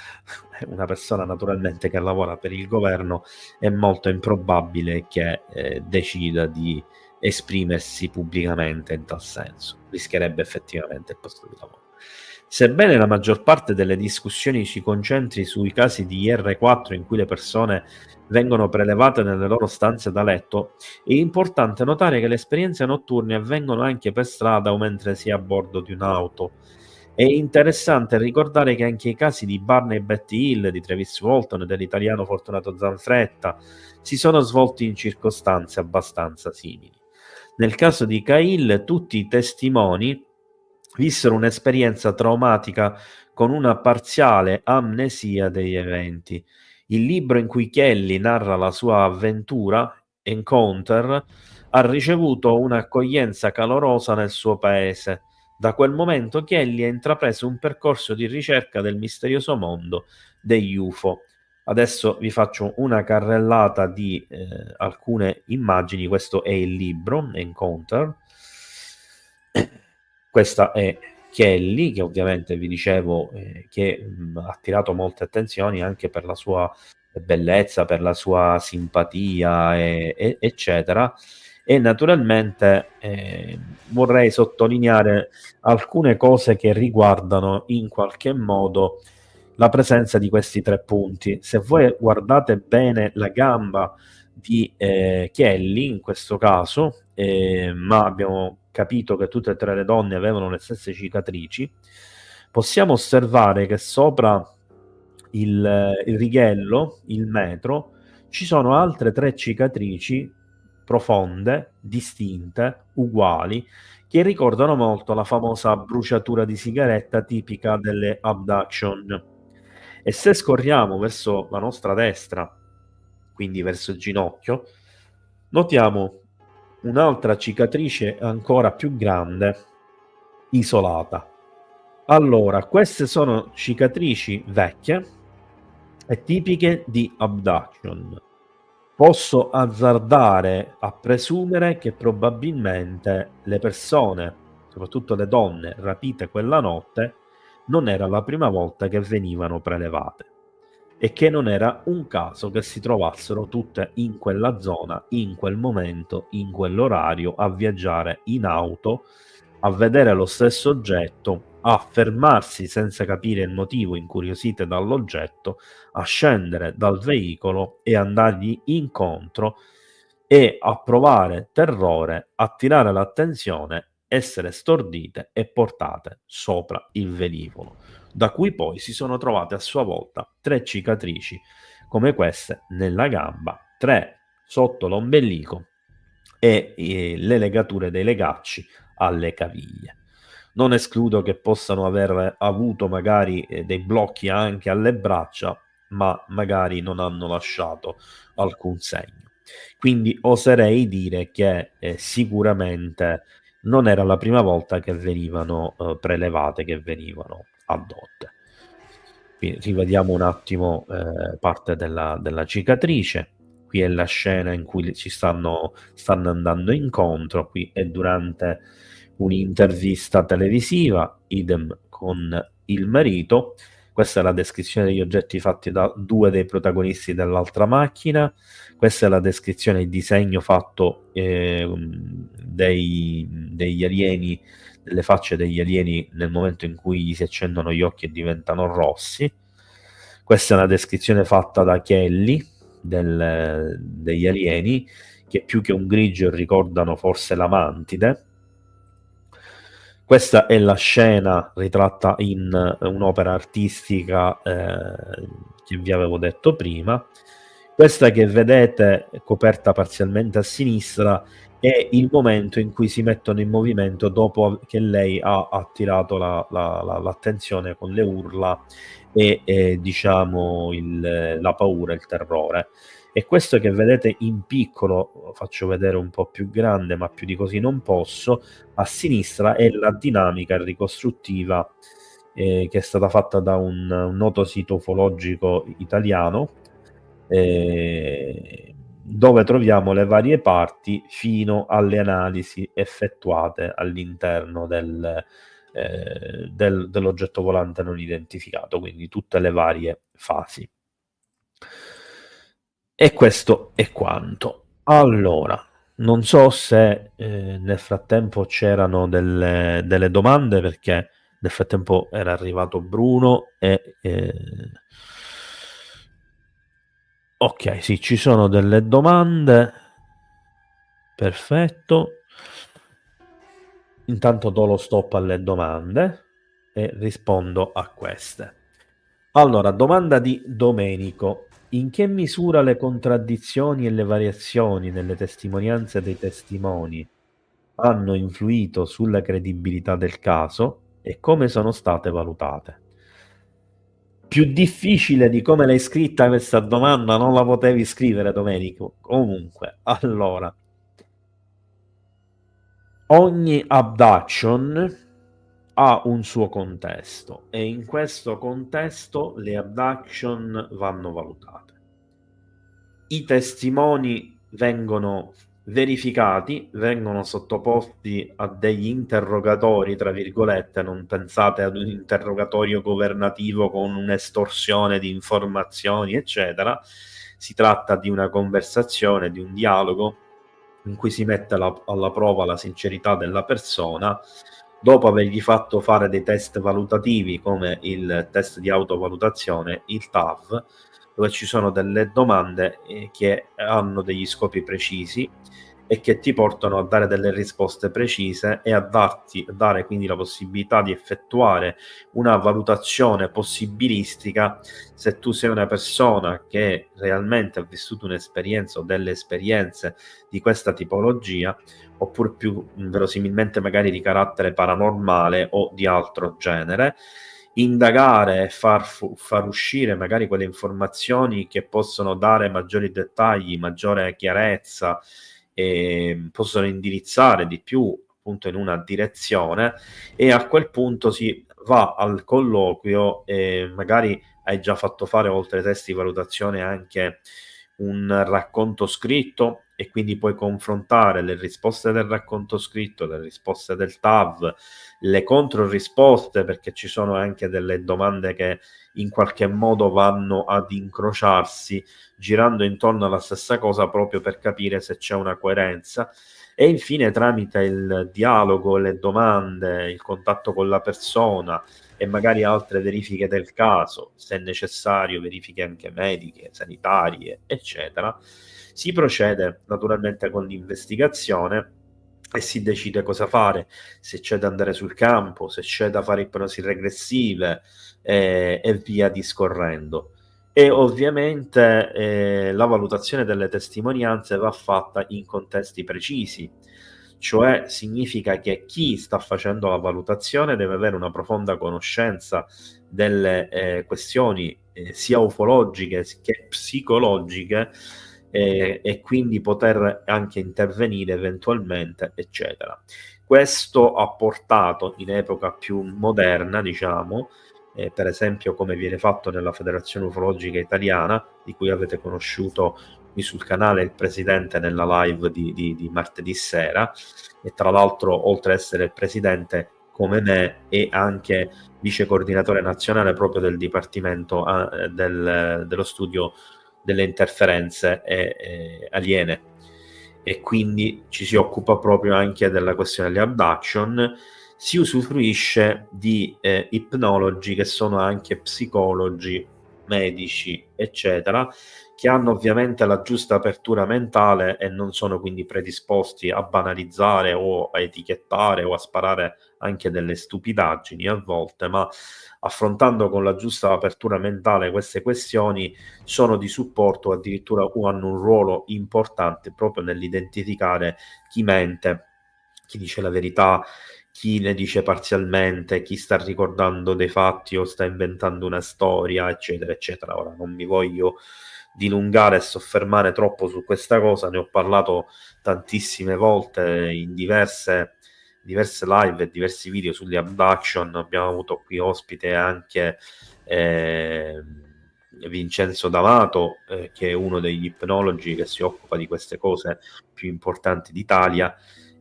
Una persona naturalmente che lavora per il governo è molto improbabile che decida di esprimersi pubblicamente in tal senso. Rischierebbe effettivamente il posto di lavoro. Sebbene la maggior parte delle discussioni si concentri sui casi di IR4 in cui le persone vengono prelevate nelle loro stanze da letto, è importante notare che le esperienze notturne avvengono anche per strada o mentre si è a bordo di un'auto. È interessante ricordare che anche i casi di Barney e Betty Hill, di Travis Walton e dell'italiano Fortunato Zanfretta si sono svolti in circostanze abbastanza simili. Nel caso di Cahill, tutti i testimoni vissero un'esperienza traumatica con una parziale amnesia degli eventi. Il libro in cui Kelly narra la sua avventura, Encounter, ha ricevuto un'accoglienza calorosa nel suo paese. Da quel momento Kelly ha intrapreso un percorso di ricerca del misterioso mondo degli UFO. Adesso vi faccio una carrellata di alcune immagini. Questo è il libro, Encounter. Questa è Kelly, che ovviamente vi dicevo che ha attirato molte attenzioni anche per la sua bellezza, per la sua simpatia, eccetera. E naturalmente vorrei sottolineare alcune cose che riguardano in qualche modo la presenza di questi 3 punti. Se voi guardate bene la gamba di Kelly, in questo caso, ma abbiamo capito che tutte e 3 le donne avevano le stesse cicatrici, possiamo osservare che sopra il righello, il metro, ci sono altre 3 cicatrici profonde, distinte, uguali, che ricordano molto la famosa bruciatura di sigaretta tipica delle abduction. E se scorriamo verso la nostra destra, quindi verso il ginocchio, notiamo un'altra cicatrice ancora più grande, isolata. Allora, queste sono cicatrici vecchie e tipiche di abduction. Posso azzardare a presumere che probabilmente le persone, soprattutto le donne rapite quella notte, non era la prima volta che venivano prelevate e che non era un caso che si trovassero tutte in quella zona, in quel momento, in quell'orario, a viaggiare in auto, a vedere lo stesso oggetto, a fermarsi senza capire il motivo, incuriosite dall'oggetto, a scendere dal veicolo e andargli incontro e a provare terrore, attirare l'attenzione, essere stordite e portate sopra il velivolo, da cui poi si sono trovate a sua volta 3 cicatrici come queste nella gamba, 3 sotto l'ombelico e le legature dei legacci alle caviglie. Non escludo che possano aver avuto magari dei blocchi anche alle braccia, ma magari non hanno lasciato alcun segno. Quindi oserei dire che sicuramente non era la prima volta che venivano prelevate, che venivano addotte. Quindi rivediamo un attimo parte della cicatrice. Qui è la scena in cui ci stanno andando incontro. Qui è durante un'intervista televisiva, idem con il marito. Questa è la descrizione degli oggetti fatti da 2 dei protagonisti dell'altra macchina. Questa è la descrizione, il disegno fatto degli alieni, delle facce degli alieni nel momento in cui gli si accendono gli occhi e diventano rossi. Questa è una descrizione fatta da Kelly degli alieni, che più che un grigio ricordano forse la mantide. Questa è la scena ritratta in un'opera artistica che vi avevo detto prima. Questa che vedete coperta parzialmente a sinistra è il momento in cui si mettono in movimento dopo che lei ha attirato l'attenzione con le urla e diciamo la paura, il terrore. E questo che vedete in piccolo, faccio vedere un po' più grande, ma più di così non posso, a sinistra è la dinamica ricostruttiva che è stata fatta da un noto sito ufologico italiano, dove troviamo le varie parti fino alle analisi effettuate all'interno dell'oggetto volante non identificato, quindi tutte le varie fasi. E questo è quanto. Allora, non so se nel frattempo c'erano delle domande, perché nel frattempo era arrivato Bruno e ok, sì, ci sono delle domande. Perfetto. Intanto do lo stop alle domande e rispondo a queste. Allora, domanda di Domenico. In che misura le contraddizioni e le variazioni nelle testimonianze dei testimoni hanno influito sulla credibilità del caso e come sono state valutate? Più difficile di come l'hai scritta questa domanda non la potevi scrivere, Domenico. Comunque, allora, ogni abduction ha un suo contesto e in questo contesto le abduction vanno valutate. I testimoni vengono verificati, vengono sottoposti a degli interrogatori, tra virgolette, non pensate ad un interrogatorio governativo con un'estorsione di informazioni, eccetera. Si tratta di una conversazione, di un dialogo in cui si mette alla prova la sincerità della persona, dopo avergli fatto fare dei test valutativi come il test di autovalutazione, il TAV, dove ci sono delle domande che hanno degli scopi precisi e che ti portano a dare delle risposte precise e a dare quindi la possibilità di effettuare una valutazione possibilistica se tu sei una persona che realmente ha vissuto un'esperienza o delle esperienze di questa tipologia, oppure più verosimilmente magari di carattere paranormale o di altro genere. Indagare e far uscire magari quelle informazioni che possono dare maggiori dettagli, maggiore chiarezza e possono indirizzare di più appunto in una direzione, e a quel punto si va al colloquio e magari hai già fatto fare, oltre ai test di valutazione, anche un racconto scritto e quindi puoi confrontare le risposte del racconto scritto, le risposte del TAV, le controrisposte, perché ci sono anche delle domande che in qualche modo vanno ad incrociarsi girando intorno alla stessa cosa, proprio per capire se c'è una coerenza. E infine, tramite il dialogo, le domande, il contatto con la persona e magari altre verifiche del caso, se necessario verifiche anche mediche, sanitarie, eccetera, si procede naturalmente con l'investigazione e si decide cosa fare, se c'è da andare sul campo, se c'è da fare ipnosi regressive e via discorrendo. E ovviamente la valutazione delle testimonianze va fatta in contesti precisi, cioè significa che chi sta facendo la valutazione deve avere una profonda conoscenza delle questioni sia ufologiche che psicologiche, e quindi poter anche intervenire eventualmente, eccetera. Questo ha portato in epoca più moderna, diciamo, per esempio come viene fatto nella Federazione Ufologica Italiana, di cui avete conosciuto qui sul canale il presidente nella live di martedì sera, e tra l'altro oltre ad essere il presidente come me è anche vice coordinatore nazionale proprio del Dipartimento dello studio delle interferenze aliene, e quindi ci si occupa proprio anche della questione delle abduction. Si usufruisce di ipnologi che sono anche psicologi, medici, eccetera, che hanno ovviamente la giusta apertura mentale e non sono quindi predisposti a banalizzare o a etichettare o a sparare anche delle stupidaggini a volte, ma affrontando con la giusta apertura mentale queste questioni sono di supporto, addirittura o hanno un ruolo importante proprio nell'identificare chi mente, chi dice la verità, chi ne dice parzialmente, chi sta ricordando dei fatti o sta inventando una storia, eccetera, eccetera. Ora non mi voglio dilungare e soffermare troppo su questa cosa, ne ho parlato tantissime volte in diverse live e diversi video sulle abduction. Abbiamo avuto qui ospite anche Vincenzo D'Amato, che è uno degli ipnologi che si occupa di queste cose più importanti d'Italia,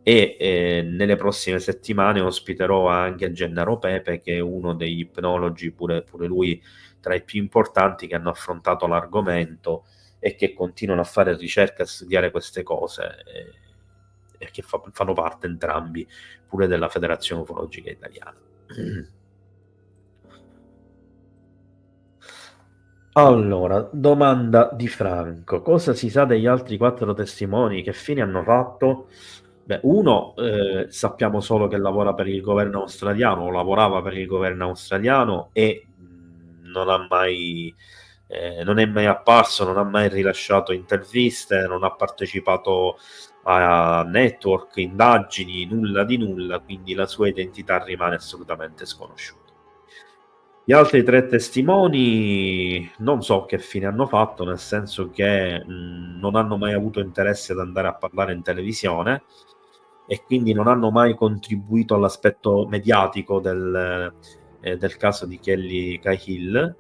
e nelle prossime settimane ospiterò anche Gennaro Pepe, che è uno degli ipnologi, pure lui tra i più importanti, che hanno affrontato l'argomento e che continuano a fare ricerca e a studiare queste cose, e che fanno parte entrambi pure della Federazione Ufologica Italiana. Allora, domanda di Franco: cosa si sa degli altri 4 testimoni? Che fine hanno fatto? Beh, uno sappiamo solo che lavora per il governo australiano, o lavorava per il governo australiano, e non è mai apparso, non ha mai rilasciato interviste, non ha partecipato a network, indagini, nulla di nulla, quindi la sua identità rimane assolutamente sconosciuta. Gli altri 3 testimoni non so che fine hanno fatto, nel senso che non hanno mai avuto interesse ad andare a parlare in televisione, e quindi non hanno mai contribuito all'aspetto mediatico del caso di Kelly Cahill.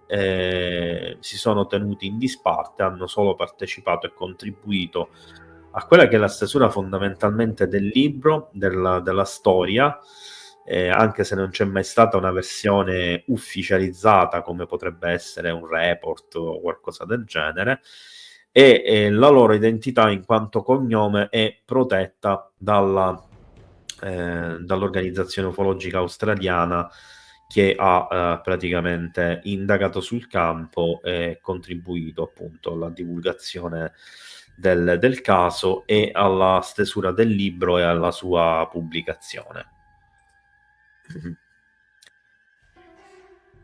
Si sono tenuti in disparte, hanno solo partecipato e contribuito a quella che è la stesura fondamentalmente del libro, della storia, anche se non c'è mai stata una versione ufficializzata come potrebbe essere un report o qualcosa del genere, e la loro identità in quanto cognome è protetta dall'organizzazione ufologica australiana, che ha praticamente indagato sul campo e contribuito appunto alla divulgazione del caso e alla stesura del libro e alla sua pubblicazione.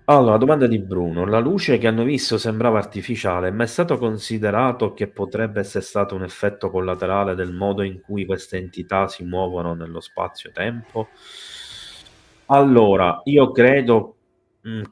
Allora, domanda di Bruno: la luce che hanno visto sembrava artificiale, ma è stato considerato che potrebbe essere stato un effetto collaterale del modo in cui queste entità si muovono nello spazio-tempo? Allora, io credo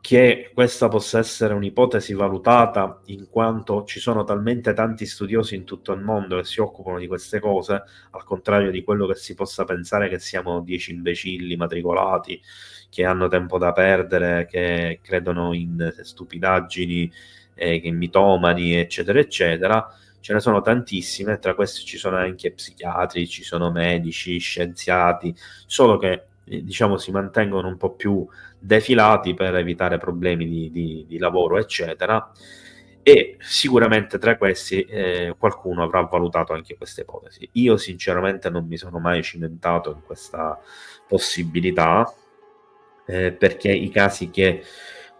che questa possa essere un'ipotesi valutata, in quanto ci sono talmente tanti studiosi in tutto il mondo che si occupano di queste cose, al contrario di quello che si possa pensare, che siamo 10 imbecilli matricolati che hanno tempo da perdere, che credono in stupidaggini, che mitomani, eccetera, eccetera. Ce ne sono tantissime, tra questi ci sono anche psichiatri, ci sono medici, scienziati, solo che diciamo si mantengono un po' più defilati per evitare problemi di lavoro, eccetera. E sicuramente tra questi qualcuno avrà valutato anche queste ipotesi. Io sinceramente non mi sono mai cimentato in questa possibilità, perché i casi che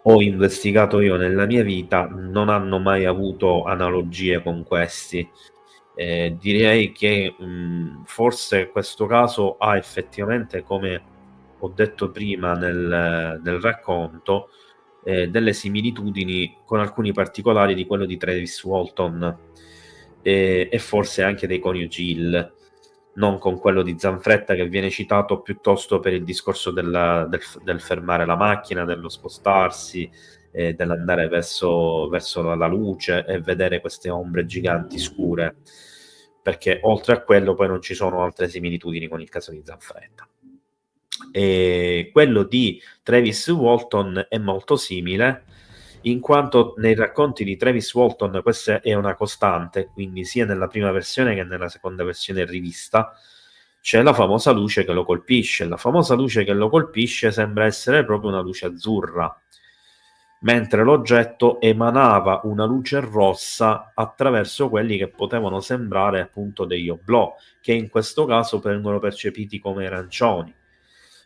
ho investigato io nella mia vita non hanno mai avuto analogie con questi. Direi che forse questo caso ha effettivamente, come ho detto prima nel racconto, delle similitudini con alcuni particolari di quello di Travis Walton, e forse anche dei coniugi Hill, non con quello di Zanfretta, che viene citato piuttosto per il discorso del fermare la macchina, dello spostarsi, dell'andare verso la luce e vedere queste ombre giganti scure, perché oltre a quello poi non ci sono altre similitudini con il caso di Zanfretta. E quello di Travis Walton è molto simile, in quanto nei racconti di Travis Walton questa è una costante, quindi sia nella prima versione che nella seconda versione rivista c'è la famosa luce che lo colpisce. La famosa luce che lo colpisce sembra essere proprio una luce azzurra, mentre l'oggetto emanava una luce rossa attraverso quelli che potevano sembrare appunto degli oblò, che in questo caso vengono percepiti come arancioni.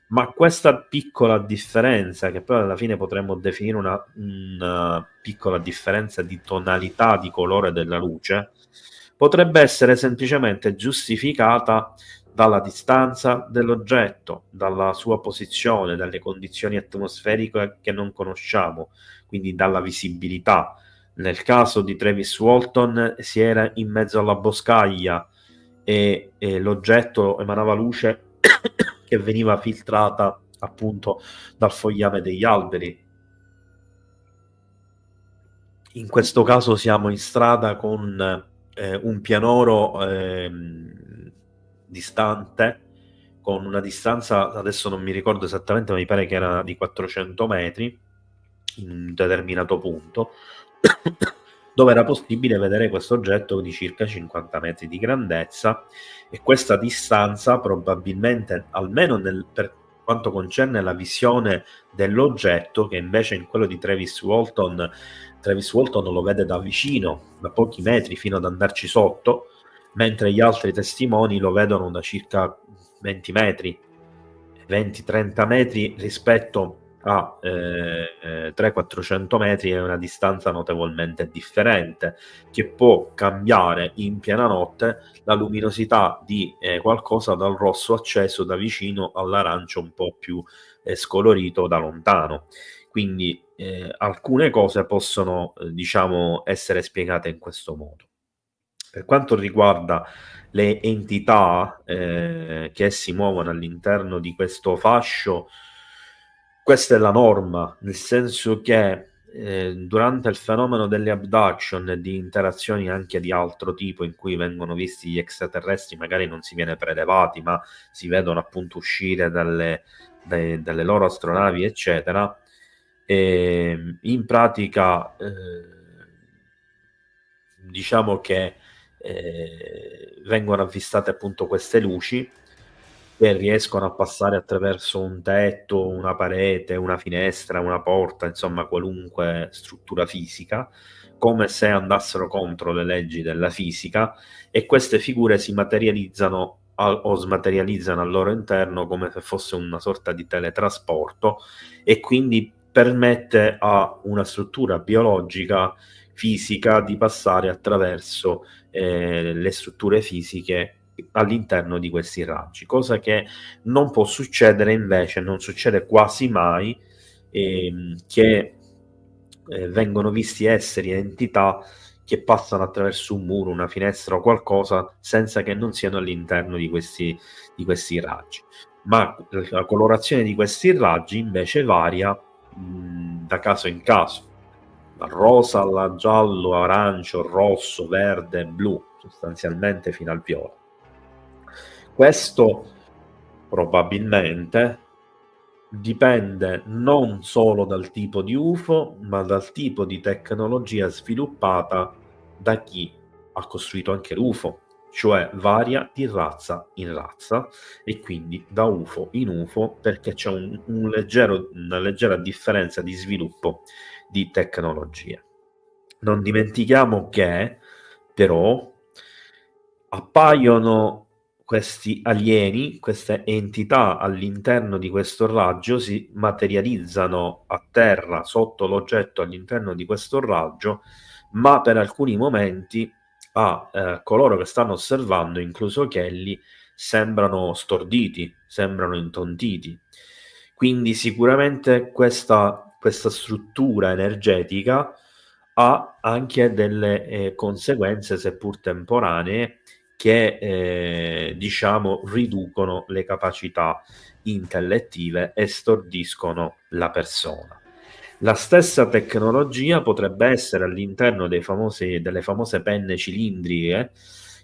Ma questa piccola differenza, che poi alla fine potremmo definire una piccola differenza di tonalità di colore della luce, potrebbe essere semplicemente giustificata dalla distanza dell'oggetto, dalla sua posizione, dalle condizioni atmosferiche che non conosciamo, quindi dalla visibilità. Nel caso di Travis Walton si era in mezzo alla boscaglia e l'oggetto emanava luce che veniva filtrata appunto dal fogliame degli alberi. In questo caso siamo in strada con un pianoro distante, con una distanza, adesso non mi ricordo esattamente, ma mi pare che era di 400 metri in un determinato punto, dove era possibile vedere questo oggetto di circa 50 metri di grandezza, e questa distanza probabilmente, almeno per quanto concerne la visione dell'oggetto, che invece in quello di Travis Walton lo vede da vicino, da pochi metri, fino ad andarci sotto, mentre gli altri testimoni lo vedono da circa 20 metri, 20-30 metri rispetto a 300-400 metri. È una distanza notevolmente differente, che può cambiare in piena notte la luminosità di qualcosa dal rosso acceso da vicino all'arancio un po' più scolorito da lontano. Quindi alcune cose possono diciamo essere spiegate in questo modo. Per quanto riguarda le entità che si muovono all'interno di questo fascio, questa è la norma, nel senso che durante il fenomeno delle abduction e di interazioni anche di altro tipo, in cui vengono visti gli extraterrestri, magari non si viene prelevati, ma si vedono appunto uscire dalle loro astronavi, eccetera, in pratica diciamo che vengono avvistate appunto queste luci che riescono a passare attraverso un tetto, una parete, una finestra, una porta, insomma qualunque struttura fisica, come se andassero contro le leggi della fisica, e queste figure si materializzano o smaterializzano al loro interno come se fosse una sorta di teletrasporto, e quindi permette a una struttura biologica fisica di passare attraverso le strutture fisiche all'interno di questi raggi, cosa che non può succedere invece, non succede quasi mai, che vengono visti esseri e entità che passano attraverso un muro, una finestra o qualcosa senza che non siano all'interno di questi raggi. Ma la colorazione di questi raggi invece varia da caso in caso, dal rosa al giallo, arancio, rosso, verde, blu, sostanzialmente fino al viola. Questo probabilmente dipende non solo dal tipo di UFO, ma dal tipo di tecnologia sviluppata da chi ha costruito anche l'UFO, cioè varia di razza in razza e quindi da UFO in UFO, perché c'è una leggera differenza di sviluppo di tecnologia. Non dimentichiamo che però appaiono questi alieni, queste entità all'interno di questo raggio, si materializzano a terra sotto l'oggetto all'interno di questo raggio, ma per alcuni momenti a coloro che stanno osservando, incluso Kelly, sembrano storditi, sembrano intontiti. Quindi sicuramente questa struttura energetica ha anche delle conseguenze, seppur temporanee, che diciamo riducono le capacità intellettive e stordiscono la persona. La stessa tecnologia potrebbe essere all'interno delle famose penne cilindriche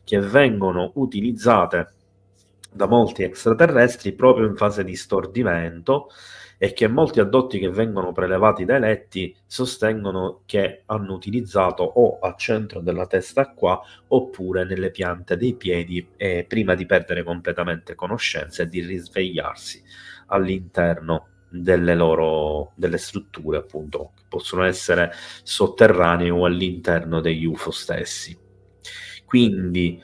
che vengono utilizzate da molti extraterrestri proprio in fase di stordimento, è che molti addotti che vengono prelevati dai letti sostengono che hanno utilizzato o al centro della testa qua oppure nelle piante dei piedi prima di perdere completamente conoscenza e di risvegliarsi all'interno delle strutture, appunto, che possono essere sotterranee o all'interno degli UFO stessi. Quindi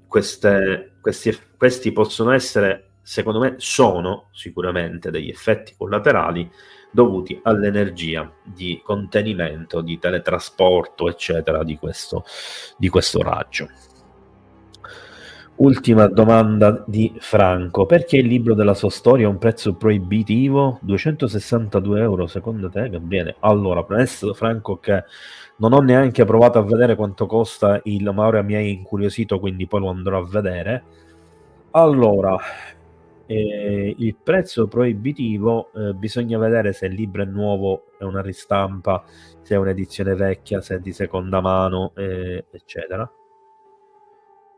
questi possono essere, secondo me, sono sicuramente degli effetti collaterali dovuti all'energia di contenimento, di teletrasporto, eccetera, di questo raggio. Ultima domanda di Franco: perché il libro della sua storia ha un prezzo proibitivo? 262 euro secondo te, Gabriele? Allora, premesso, Franco, che non ho neanche provato a vedere quanto costa ma ora mi hai incuriosito, quindi poi lo andrò a vedere. Allora, il prezzo proibitivo, bisogna vedere se il libro è nuovo, è una ristampa, se è un'edizione vecchia, se è di seconda mano, eccetera.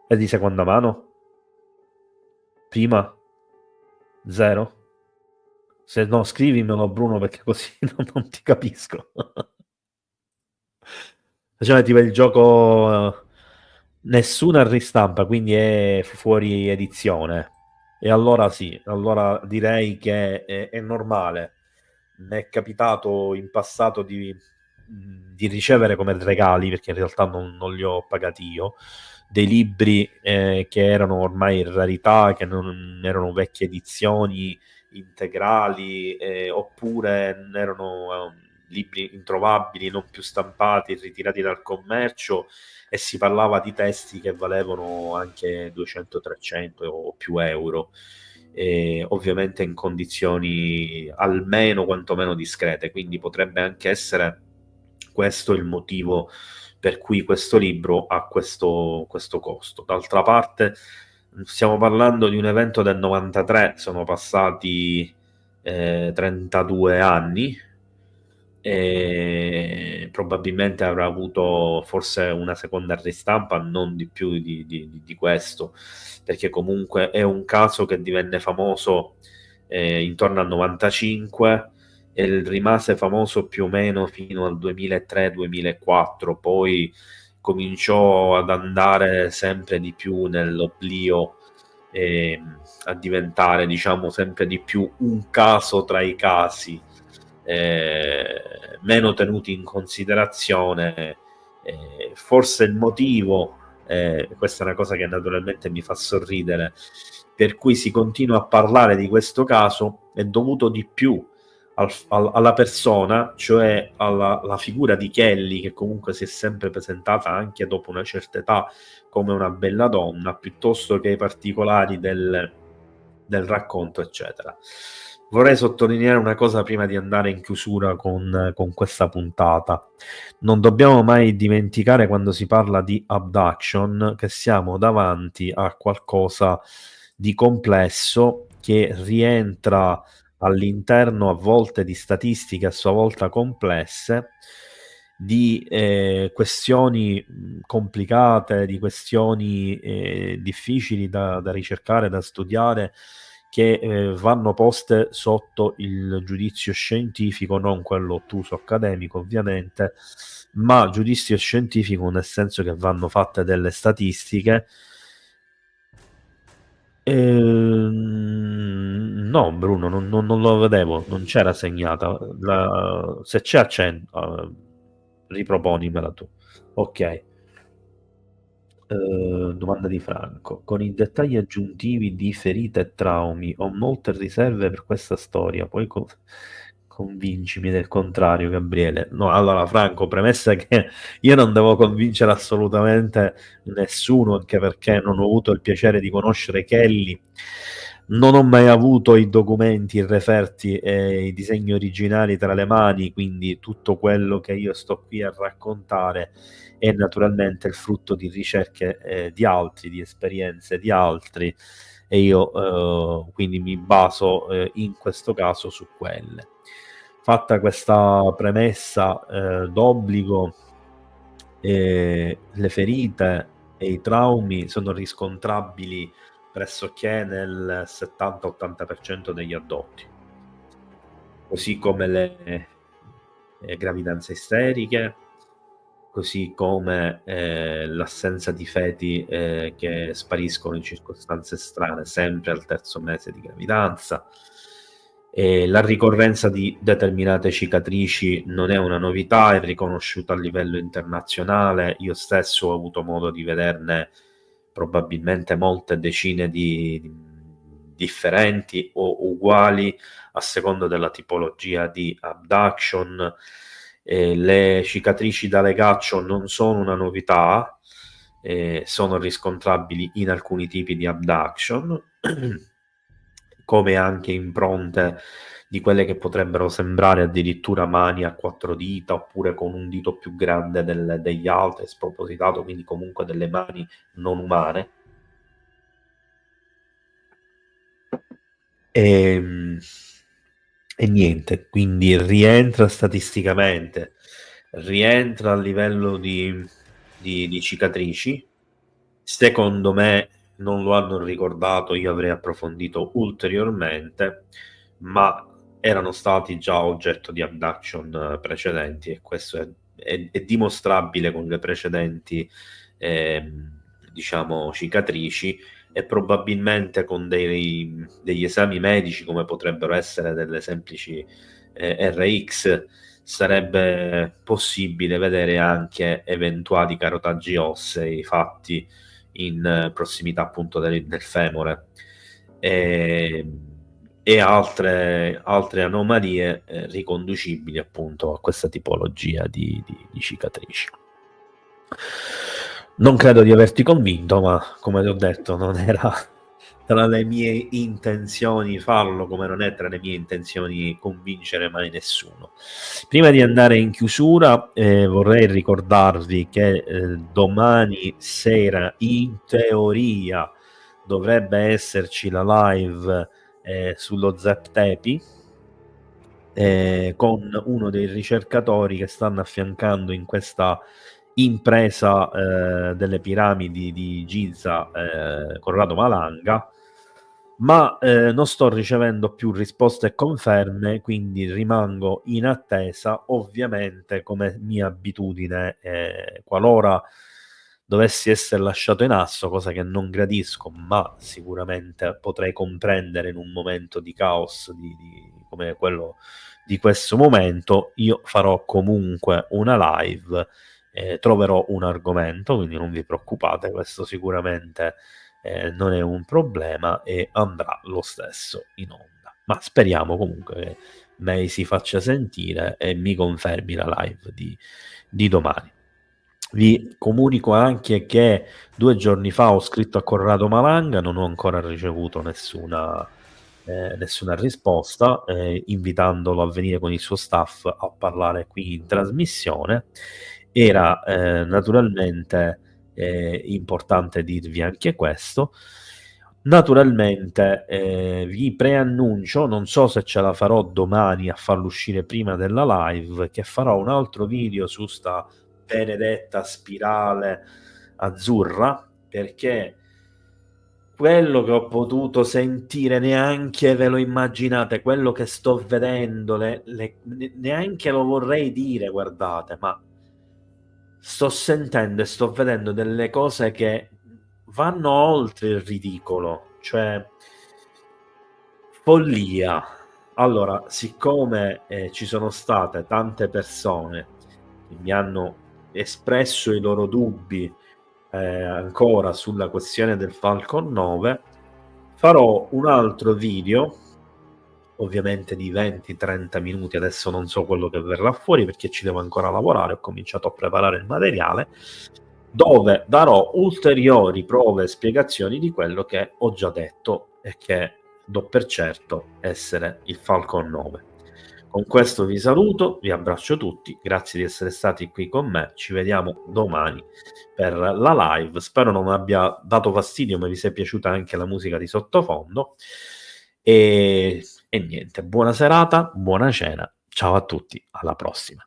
È di seconda mano? Prima? Zero? Se no, scrivimelo, Bruno, perché così non ti capisco. Facciamo tipo il gioco, nessuna ristampa, quindi è fuori edizione. E allora sì, allora direi che è normale. Mi è capitato in passato di ricevere come regali, perché in realtà non li ho pagati io, dei libri che erano ormai in rarità, che non erano vecchie edizioni integrali, oppure erano libri introvabili, non più stampati, ritirati dal commercio, e si parlava di testi che valevano anche 200-300 o più euro, ovviamente in condizioni almeno quantomeno discrete, quindi potrebbe anche essere questo il motivo per cui questo libro ha questo costo. D'altra parte stiamo parlando di un evento del 93, sono passati 32 anni, e probabilmente avrà avuto forse una seconda ristampa, non di più di questo, perché comunque è un caso che divenne famoso intorno al 95 e rimase famoso più o meno fino al 2003-2004, poi cominciò ad andare sempre di più nell'oblio, e a diventare, diciamo, sempre di più un caso tra i casi meno tenuti in considerazione. Forse il motivo, questa è una cosa che naturalmente mi fa sorridere, per cui si continua a parlare di questo caso è dovuto di più alla persona, cioè alla figura di Kelly, che comunque si è sempre presentata anche dopo una certa età come una bella donna, piuttosto che ai particolari del racconto, eccetera. Vorrei sottolineare una cosa prima di andare in chiusura con questa puntata. Non dobbiamo mai dimenticare, quando si parla di abduction, che siamo davanti a qualcosa di complesso che rientra all'interno a volte di statistiche a sua volta complesse, di questioni complicate, di questioni difficili da ricercare, da studiare, che vanno poste sotto il giudizio scientifico, non quello ottuso accademico ovviamente, ma giudizio scientifico nel senso che vanno fatte delle statistiche. No, Bruno, non lo vedevo, non c'era segnata. Se c'è, riproponimela tu. Ok. Domanda di Franco: con i dettagli aggiuntivi di ferite e traumi, ho molte riserve per questa storia. Poi convincimi del contrario, Gabriele. No, allora, Franco, premessa che io non devo convincere assolutamente nessuno, anche perché non ho avuto il piacere di conoscere Kelly. Non ho mai avuto i documenti, i referti e i disegni originali tra le mani, quindi tutto quello che io sto qui a raccontare è naturalmente il frutto di ricerche di altri, di esperienze di altri, e io quindi mi baso in questo caso su quelle. Fatta questa premessa d'obbligo, le ferite e i traumi sono riscontrabili pressoché nel 70-80% degli addotti. così come le gravidanze isteriche, così come l'assenza di feti che spariscono in circostanze strane, sempre al terzo mese di gravidanza. La ricorrenza di determinate cicatrici non è una novità, è riconosciuta a livello internazionale. Io stesso ho avuto modo di vederne probabilmente molte decine di differenti o uguali a seconda della tipologia di abduction. Le cicatrici da legaccio non sono una novità, sono riscontrabili in alcuni tipi di abduction, come anche impronte di quelle che potrebbero sembrare addirittura mani a 4 dita, oppure con un dito più grande degli altri, spropositato, quindi comunque delle mani non umane. E niente, quindi rientra statisticamente, rientra a livello di cicatrici. Secondo me non lo hanno ricordato, io avrei approfondito ulteriormente, ma erano stati già oggetto di abduction precedenti, e questo è dimostrabile con le precedenti diciamo cicatrici, e probabilmente con degli esami medici, come potrebbero essere delle semplici RX, sarebbe possibile vedere anche eventuali carotaggi ossei fatti in prossimità appunto del femore, e altre anomalie riconducibili appunto a questa tipologia di cicatrici. Non credo di averti convinto, ma come ti ho detto, non era tra le mie intenzioni farlo, come non è tra le mie intenzioni convincere mai nessuno. Prima di andare in chiusura, vorrei ricordarvi che domani sera, in teoria, dovrebbe esserci la live sullo Zep Tepi, con uno dei ricercatori che stanno affiancando in questa impresa delle piramidi di Giza, Corrado Malanga, ma non sto ricevendo più risposte e conferme, quindi rimango in attesa. Ovviamente, come mia abitudine, qualora dovessi essere lasciato in asso, cosa che non gradisco, ma sicuramente potrei comprendere in un momento di caos come quello di questo momento, io farò comunque una live, troverò un argomento, quindi non vi preoccupate, questo sicuramente non è un problema e andrà lo stesso in onda. Ma speriamo comunque che May si faccia sentire e mi confermi la live di domani. Vi comunico anche che 2 giorni fa ho scritto a Corrado Malanga, non ho ancora ricevuto nessuna risposta, invitandolo a venire con il suo staff a parlare qui in trasmissione. Era naturalmente importante dirvi anche questo. Naturalmente vi preannuncio, non so se ce la farò domani a farlo uscire prima della live, che farò un altro video su sta benedetta spirale azzurra, perché quello che ho potuto sentire, neanche ve lo immaginate, quello che sto vedendo, neanche lo vorrei dire, guardate, ma sto sentendo e sto vedendo delle cose che vanno oltre il ridicolo, cioè follia. Allora, siccome ci sono state tante persone che mi hanno espresso i loro dubbi ancora sulla questione del Falcon 9, farò un altro video, ovviamente di 20-30 minuti, adesso non so quello che verrà fuori perché ci devo ancora lavorare, ho cominciato a preparare il materiale, dove darò ulteriori prove e spiegazioni di quello che ho già detto e che do per certo essere il Falcon 9. Con questo vi saluto, vi abbraccio tutti, grazie di essere stati qui con me, ci vediamo domani per la live. Spero non abbia dato fastidio, ma vi sia piaciuta anche la musica di sottofondo. E niente, buona serata, buona cena, ciao a tutti, alla prossima.